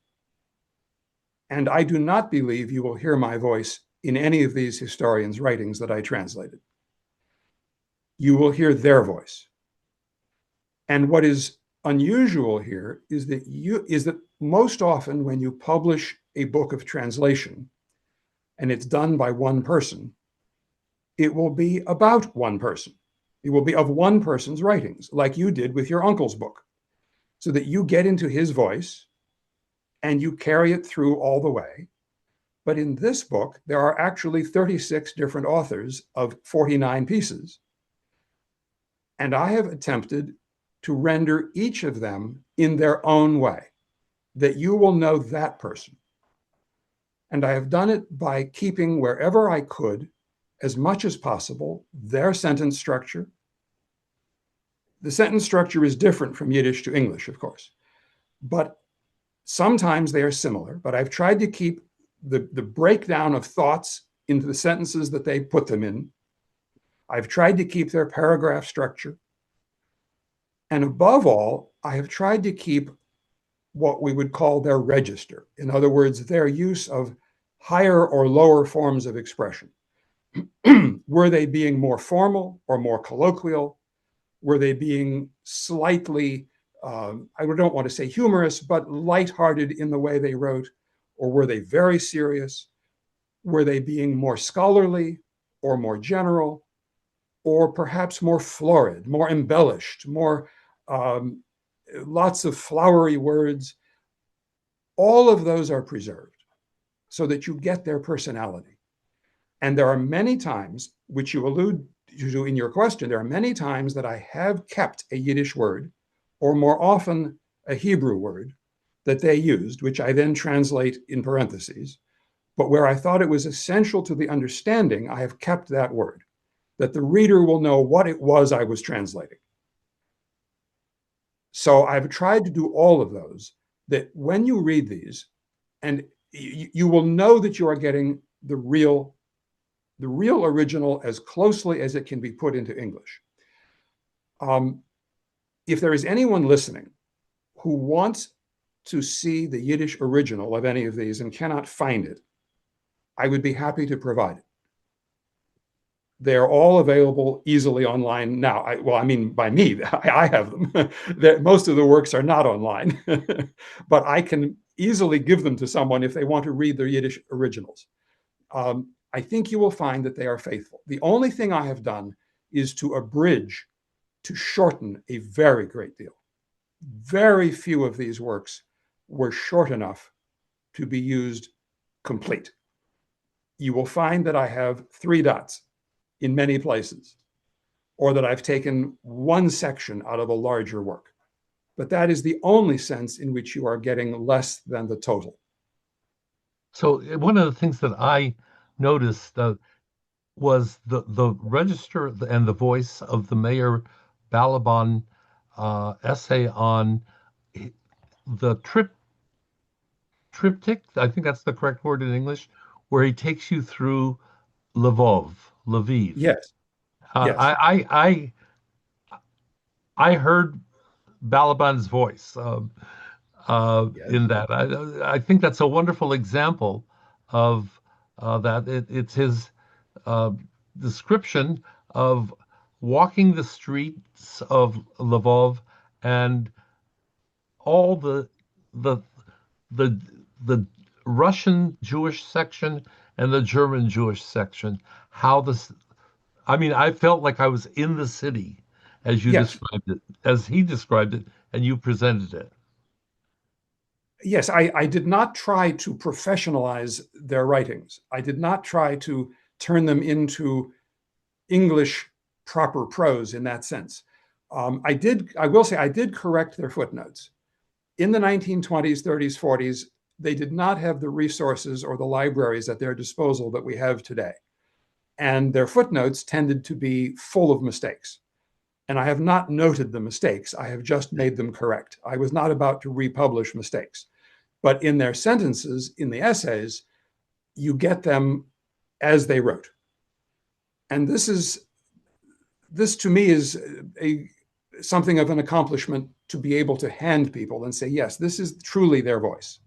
And I do not believe you will hear my voice in any of these historians' writings that I translated. You will hear their voice. And what is unusual here is that most often when you publish a book of translation and it's done by one person, it will be about one person. It will be of one person's writings, like you did with your uncle's book, so that you get into his voice and you carry it through all the way. But in this book, there are actually 36 different authors of 49 pieces. And I have attempted to render each of them in their own way, that you will know that person. And I have done it by keeping wherever I could, as much as possible, their sentence structure. The sentence structure is different from Yiddish to English, of course, but sometimes they are similar. But I've tried to keep the breakdown of thoughts into the sentences that they put them in. I've tried to keep their paragraph structure. And above all, I have tried to keep what we would call their register. In other words, their use of higher or lower forms of expression. Were they being more formal or more colloquial? Were they being slightly, I don't want to say humorous, but lighthearted in the way they wrote? Or were they very serious? Were they being more scholarly or more general? Or perhaps more florid, more embellished, more lots of flowery words? All of those are preserved so that you get their personality. And there are many times, which you allude to in your question, there are many times that I have kept a Yiddish word, or more often a Hebrew word that they used, which I then translate in parentheses, but where I thought it was essential to the understanding, I have kept that word, that the reader will know what it was I was translating. So I've tried to do all of those, that when you read these, and you will know that you are getting the real original as closely as it can be put into English. If there is anyone listening who wants to see the Yiddish original of any of these and cannot find it, I would be happy to provide it. They're all available easily online now. I mean, by me, I have them. Most of the works are not online, but I can easily give them to someone if they want to read their Yiddish originals. I think you will find that they are faithful. The only thing I have done is to abridge, to shorten a very great deal. Very few of these works were short enough to be used complete. You will find that I have 3 dots in many places, or that I've taken one section out of a larger work. But that is the only sense in which you are getting less than the total. So one of the things that I noticed, was the register and the voice of the Mayor Balaban essay on the triptych. I think that's the correct word in English, where he takes you through Lviv. Yes, Uh, yes, I, I I heard Balaban's voice yes, in that. I think that's a wonderful example of that. It's his uh, description of walking the streets of Lvov and all the the the Russian Jewish section and the German Jewish section. How this, I mean, I felt like I was in the city as you yes, described it, as he described it, and you presented it. yes. I did not try to professionalize their writings. I did not try to turn them into English proper prose in that sense. I will say, I did correct their footnotes. In the 1920s, 30s, 40s, they did not have the resources or the libraries at their disposal that we have today. And their footnotes tended to be full of mistakes. And I have not noted the mistakes, I have just made them correct. I was not about to republish mistakes. But in their sentences, in the essays, you get them as they wrote. And this to me is a something of an accomplishment to be able to hand people and say, yes, this is truly their voice.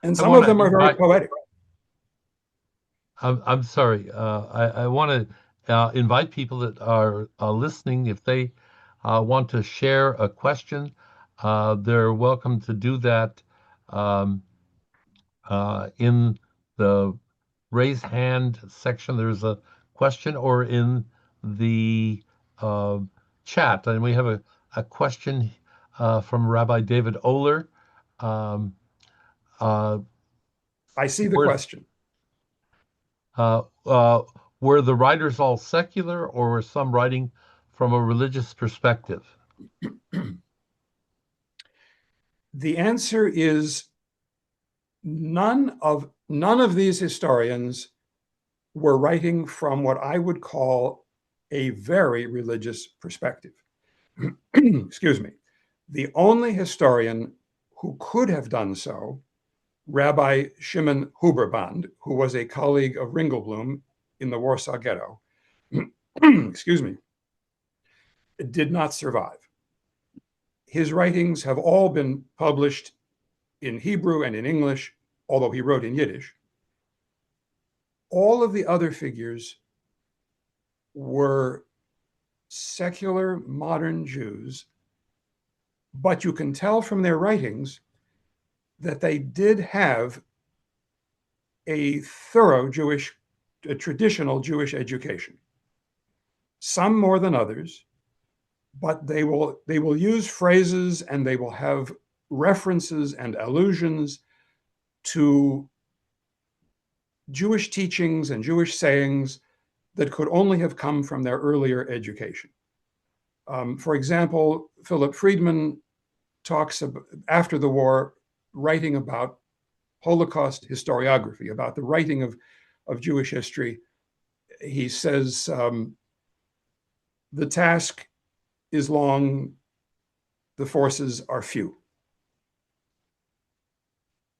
And I some want of to them are very invite. poetic. I'm sorry. I want to invite people that are listening, if they want to share a question, they're welcome to do that um, in the raise hand section. There's a question, or in the uh, chat. And we have a question from Rabbi David Oler. Um, uh, I see the were, question. uh, uh, were the writers all secular, or were some writing from a religious perspective? The answer is none of these historians were writing from what I would call a very religious perspective. Excuse me. The only historian who could have done so, Rabbi Shimon Huberband, who was a colleague of Ringelblum in the Warsaw Ghetto, excuse me, did not survive. His writings have all been published in Hebrew and in English, although he wrote in Yiddish. All of the other figures were secular modern Jews, but you can tell from their writings that they did have a thorough a traditional Jewish education. Some more than others, but they will use phrases and they will have references and allusions to Jewish teachings and Jewish sayings that could only have come from their earlier education. For example, Philip Friedman talks about, after the war, writing about Holocaust historiography, about the writing of Jewish history. He says, the task is long, the forces are few.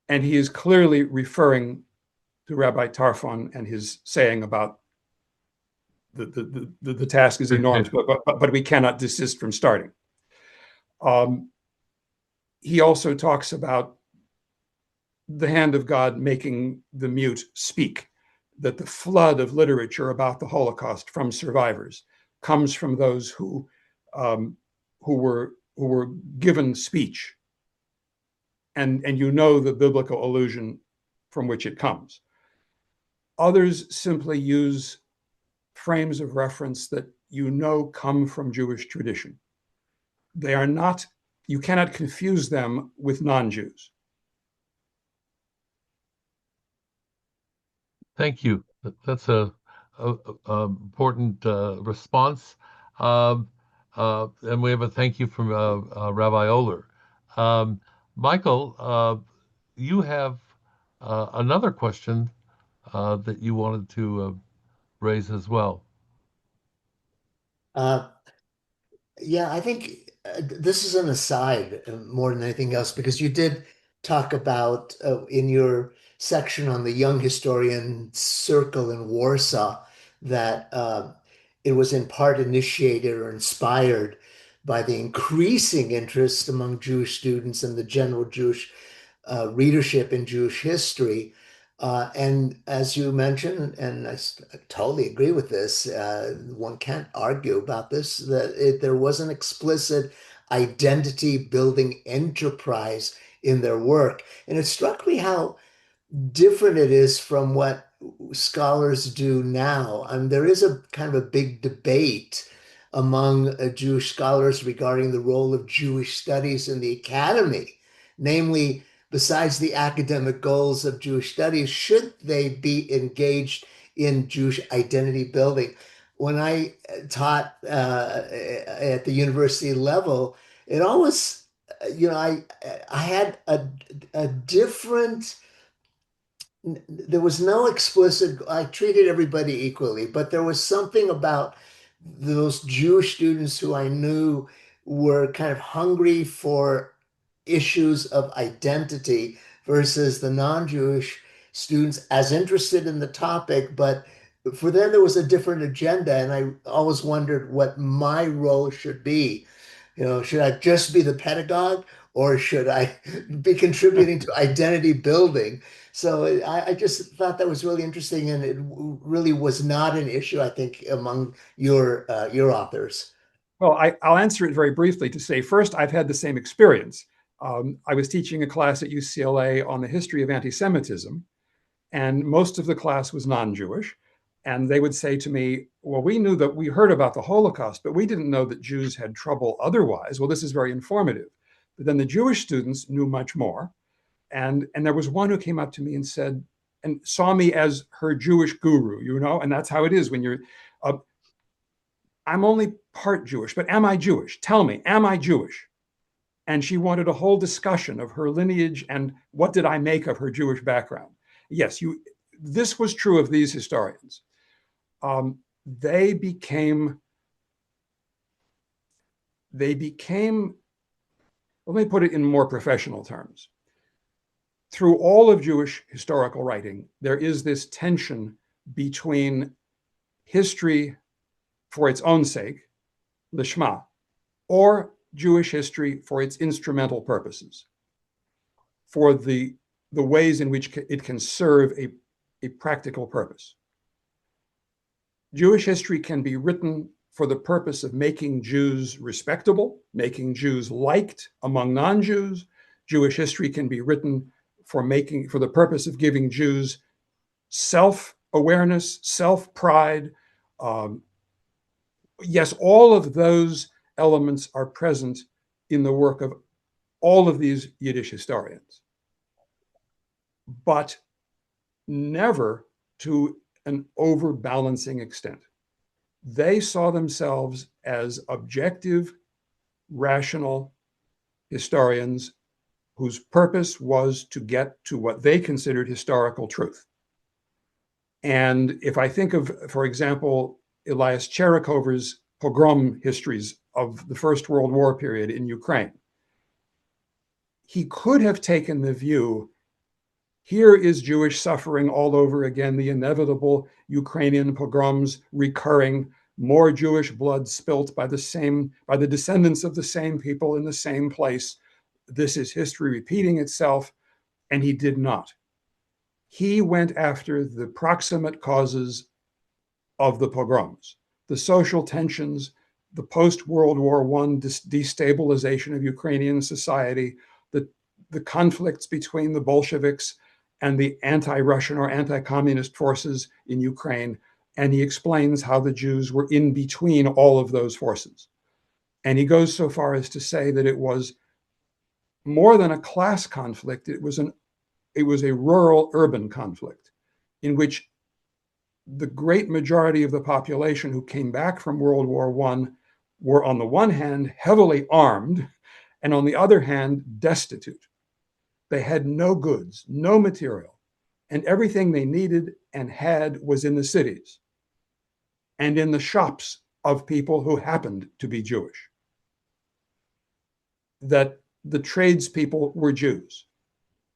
And he is clearly referring to Rabbi Tarfon and his saying about the task is enormous, but we cannot desist from starting. Um, he also talks about the hand of God making the mute speak, that the flood of literature about the Holocaust from survivors comes from those um, who were given speech, and you know the biblical allusion from which it comes. Others simply use frames of reference that you know come from Jewish tradition. They are not, you cannot confuse them with non-Jews. Thank you. That's a important response. Um, and we have a thank you from Rabbi Oler. Um, Michael, you have another question that you wanted to raise as well. Uh, Yeah, I think this is an aside more than anything else because you did talk about in your section on the young historian circle in Warsaw that it was in part initiated or inspired by the increasing interest among Jewish students and the general Jewish readership in Jewish history. And as you mentioned, and I totally agree with this, one can't argue about this, that there was an explicit identity building enterprise in their work. And it struck me how different it is from what scholars do now. And there is a kind of a big debate among Jewish scholars regarding the role of Jewish studies in the academy, namely, besides the academic goals of Jewish studies, should they be engaged in Jewish identity building? When I taught at the university level, it always, I had a different there was no explicit, I treated everybody equally, but there was something about those Jewish students who I knew were kind of hungry for issues of identity versus the non-Jewish students as interested in the topic, but for them there was a different agenda, and I always wondered what my role should be. Should I just be the pedagogue or should I be contributing to identity building? So I just thought that was really interesting, and it really was not an issue, I think, among your authors. Well, I'll answer it very briefly to say first, I've had the same experience. I was teaching a class at UCLA on the history of anti Semitism, and most of the class was non Jewish. And they would say to me, well, we heard about the Holocaust, but we didn't know that Jews had trouble otherwise. Well, this is very informative. But then the Jewish students knew much more. And there was one who came up to me and said, and saw me as her Jewish guru, and that's how it is when you're, uh, I'm only part Jewish, but am I Jewish? Tell me, am I Jewish? And she wanted a whole discussion of her lineage and what did I make of her Jewish background. Yes, this was true of these historians. They became, let me put it in more professional terms. Through all of Jewish historical writing, there is this tension between history for its own sake, lishma, or Jewish history for its instrumental purposes, for the ways in which it can serve a practical purpose. Jewish history can be written for the purpose of making Jews respectable, making Jews liked among non-Jews. Jewish history can be written for the purpose of giving Jews self-awareness, self-pride. Yes, all of those elements are present in the work of all of these Yiddish historians, but never to an overbalancing extent. They saw themselves as objective, rational historians whose purpose was to get to what they considered historical truth. And if I think of, for example, Elias Cherikover's pogrom histories of the First World War period in Ukraine, he could have taken the view, here is Jewish suffering all over again, the inevitable Ukrainian pogroms recurring, more Jewish blood spilt by the descendants of the same people in the same place. This is history repeating itself. And he did not. He went after the proximate causes of the pogroms, the social tensions, the post-World War I destabilization of Ukrainian society, the conflicts between the Bolsheviks and the anti-Russian or anti-communist forces in Ukraine. And he explains how the Jews were in between all of those forces. And he goes so far as to say that it was more than a class conflict, it was a rural-urban conflict in which the great majority of the population who came back from World War I were, on the one hand, heavily armed, and on the other hand, destitute. They had no goods, no material. and everything they needed and had was in the cities and in the shops of people who happened to be Jewish. That the tradespeople were Jews,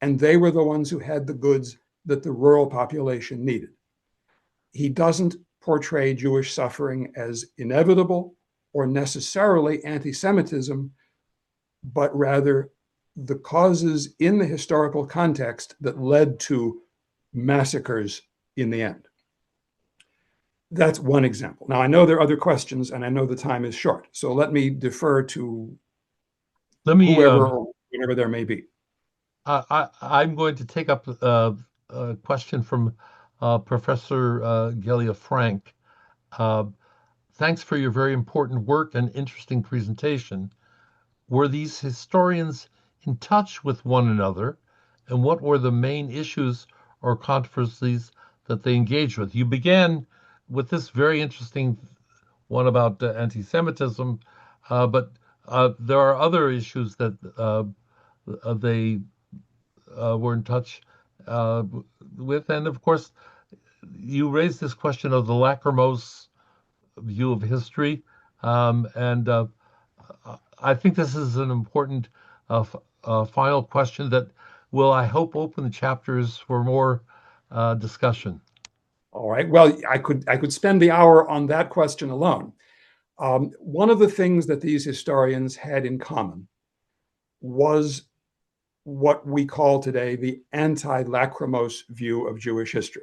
and they were the ones who had the goods that the rural population needed. He doesn't portray Jewish suffering as inevitable or necessarily anti-Semitism, but rather the causes in the historical context that led to massacres in the end. That's one example. Now, I know there are other questions, and I know the time is short, so let me defer to Let me. whoever or whatever there may be. I'm going to take up a question from Professor Gelia Frank. Uh, Thanks for your very important work and interesting presentation. Were these historians in touch with one another, and what were the main issues or controversies that they engaged with? You began with this very interesting one about anti-Semitism, but there are other issues that they were in touch uh, with. And of course, you raised this question of the lachrymose view of history. And I think this is an important final question that will, I hope, open the chapters for more discussion. All right. Well, I could spend the hour on that question alone. One of the things that these historians had in common was what we call today the anti-lachrymose view of Jewish history.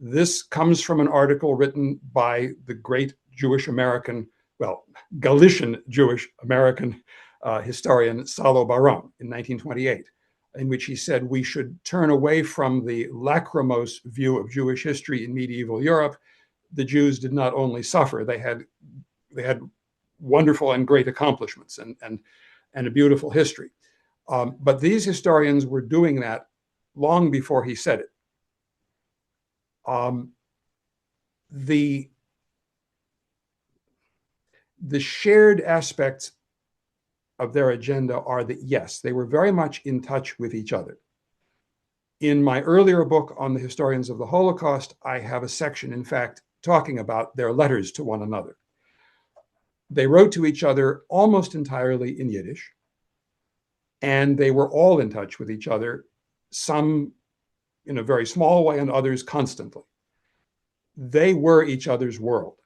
This comes from an article written by the great Jewish American, well, Galician Jewish American historian Salo Baron in 1928, in which he said we should turn away from the lachrymose view of Jewish history in medieval Europe. The Jews did not only suffer, they had wonderful and great accomplishments and a beautiful history. But these historians were doing that long before he said it. The shared aspects of their agenda are that, yes, they were very much in touch with each other. In my earlier book on the historians of the Holocaust, I have a section, in fact, talking about their letters to one another. They wrote to each other almost entirely in Yiddish, and they were all in touch with each other, some in a very small way and others constantly. They were each other's world.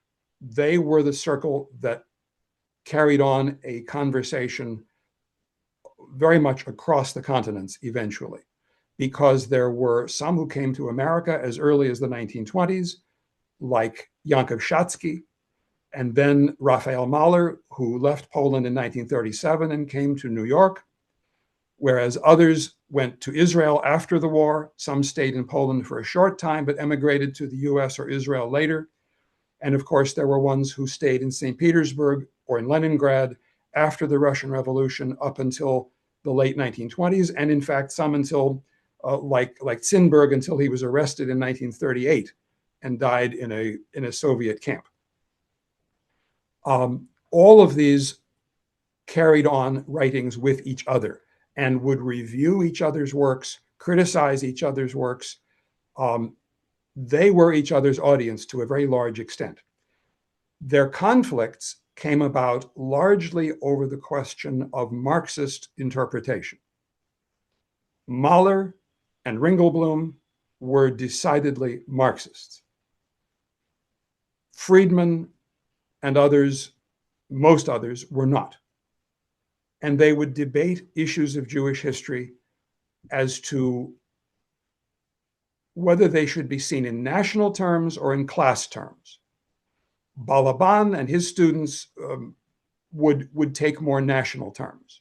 They were the circle that carried on a conversation very much across the continents eventually, because there were some who came to America as early as the 1920s, like Yankov Shatsky, and then Raphael Mahler, who left Poland in 1937 and came to New York, whereas others went to Israel after the war. Some stayed in Poland for a short time, but emigrated to the US or Israel later. And of course, there were ones who stayed in St. Petersburg or in Leningrad after the Russian Revolution up until the late 1920s, and in fact, some until, like Zinberg, until he was arrested in 1938 and died in a Soviet camp. All of these carried on writings with each other and would review each other's works, criticize each other's works. They were each other's audience to a very large extent. Their conflicts came about largely over the question of Marxist interpretation. Mahler and Ringelblum were decidedly Marxists. Friedman and others, most others, were not. And they would debate issues of Jewish history as to whether they should be seen in national terms or in class terms. Balaban and his students would take more national terms.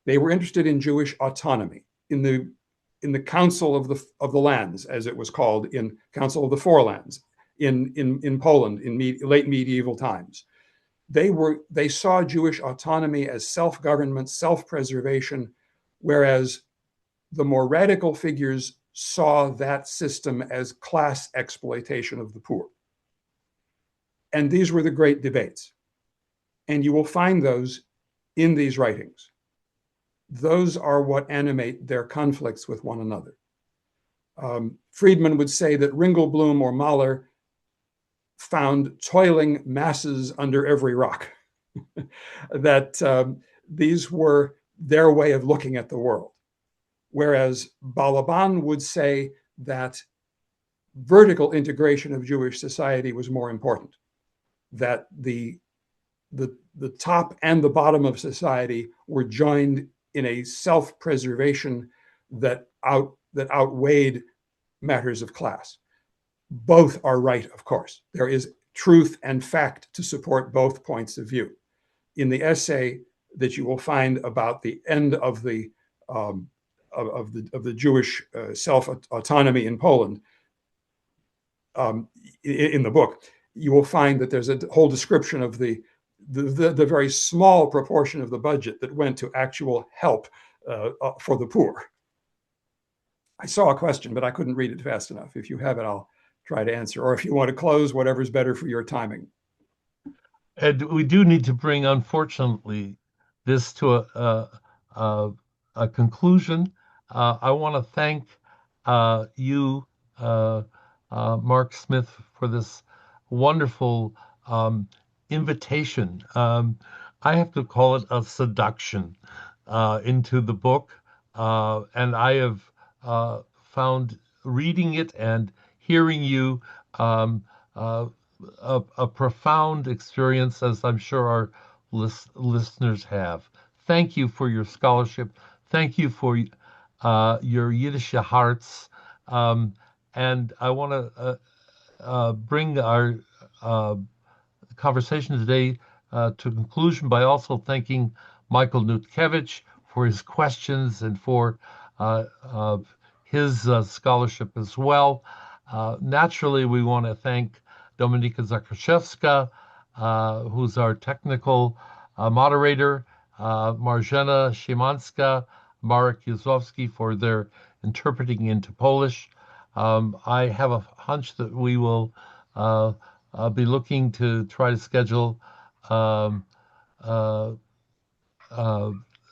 They were interested in Jewish autonomy, in the Council of the Lands, as it was called, in Council of the Four Lands, in Poland in late medieval times. They saw Jewish autonomy as self-government, self-preservation, whereas the more radical figures saw that system as class exploitation of the poor. And these were the great debates. And you will find those in these writings. Those are what animate their conflicts with one another. Friedman would say that Ringelblum or Mahler found toiling masses under every rock, that these were their way of looking at the world. Whereas Balaban would say that vertical integration of Jewish society was more important, that the top and the bottom of society were joined in a self-preservation that outweighed matters of class. Both are right, of course. There is truth and fact to support both points of view. In the essay that you will find about the end of the Jewish self-autonomy in Poland, in the book, you will find that there's a whole description of the very small proportion of the budget that went to actual help for the poor. I saw a question, but I couldn't read it fast enough. If you have it, I'll try to answer. Or if you want to close, whatever's better for your timing. And we do need to bring, unfortunately, this to a conclusion. I want to thank you, Mark Smith, for this wonderful invitation. I have to call it a seduction into the book. And I have found reading it and hearing you uh, a profound experience, as I'm sure our listeners have. Thank you for your scholarship. Thank you for your Yiddish hearts. And I want to bring our uh, conversation today to conclusion by also thanking Michael Nutkevich for his questions and for uh, uh, his scholarship as well. Naturally, we want to thank Dominika Zakraszewska, who's our technical moderator, Marżena Szymanska, Marek Józowski for their interpreting into Polish. I have a hunch that we will I'll be looking to try to schedule um, uh, uh,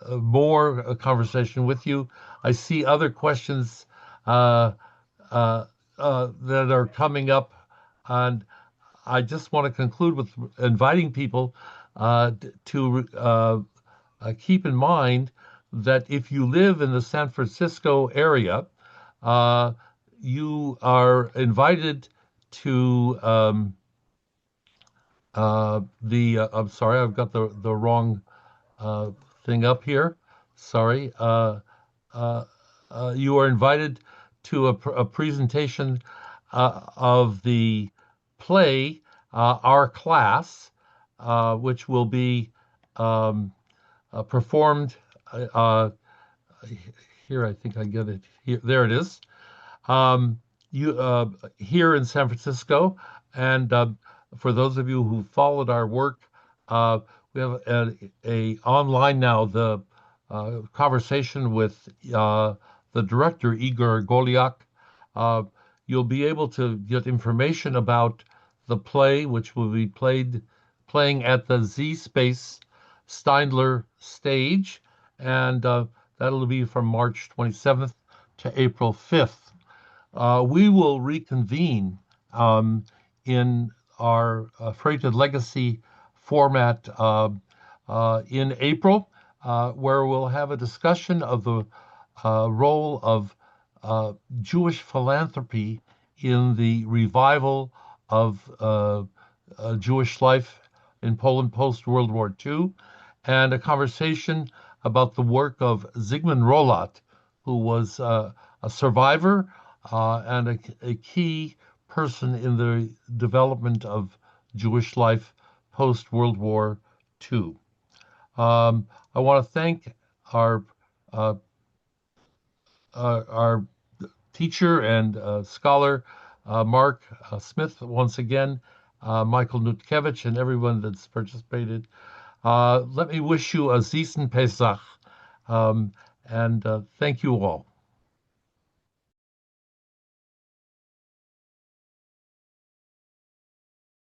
more conversation with you. I see other questions uh, that are coming up, and I just want to conclude with inviting people to keep in mind that if you live in the San Francisco area, uh, you are invited to I'm sorry, I've got the wrong uh, thing up here. Sorry. Uh, you are invited to a presentation of the play, Our Class, which will be um, performed uh, here. I think I get it here. There it is. Um, you here in San Francisco, and for those of you who followed our work, uh, we have a online now the conversation with the director Igor Goliak. Uh, you'll be able to get information about the play, which will be playing at the Z Space Steindler stage, and that'll be from March 27th to April 5th. We will reconvene in our Freighted Legacy format in April, where we'll have a discussion of the role of Jewish philanthropy in the revival of Jewish life in Poland post World War II, and a conversation about the work of Zygmunt Rolat, who was a survivor and a key person in the development of Jewish life post World War II. I want to thank our uh, our teacher and scholar Mark Smith once again, Michael Nutkevich, and everyone that's participated. Let me wish you a Ziesen Pesach, and thank you all.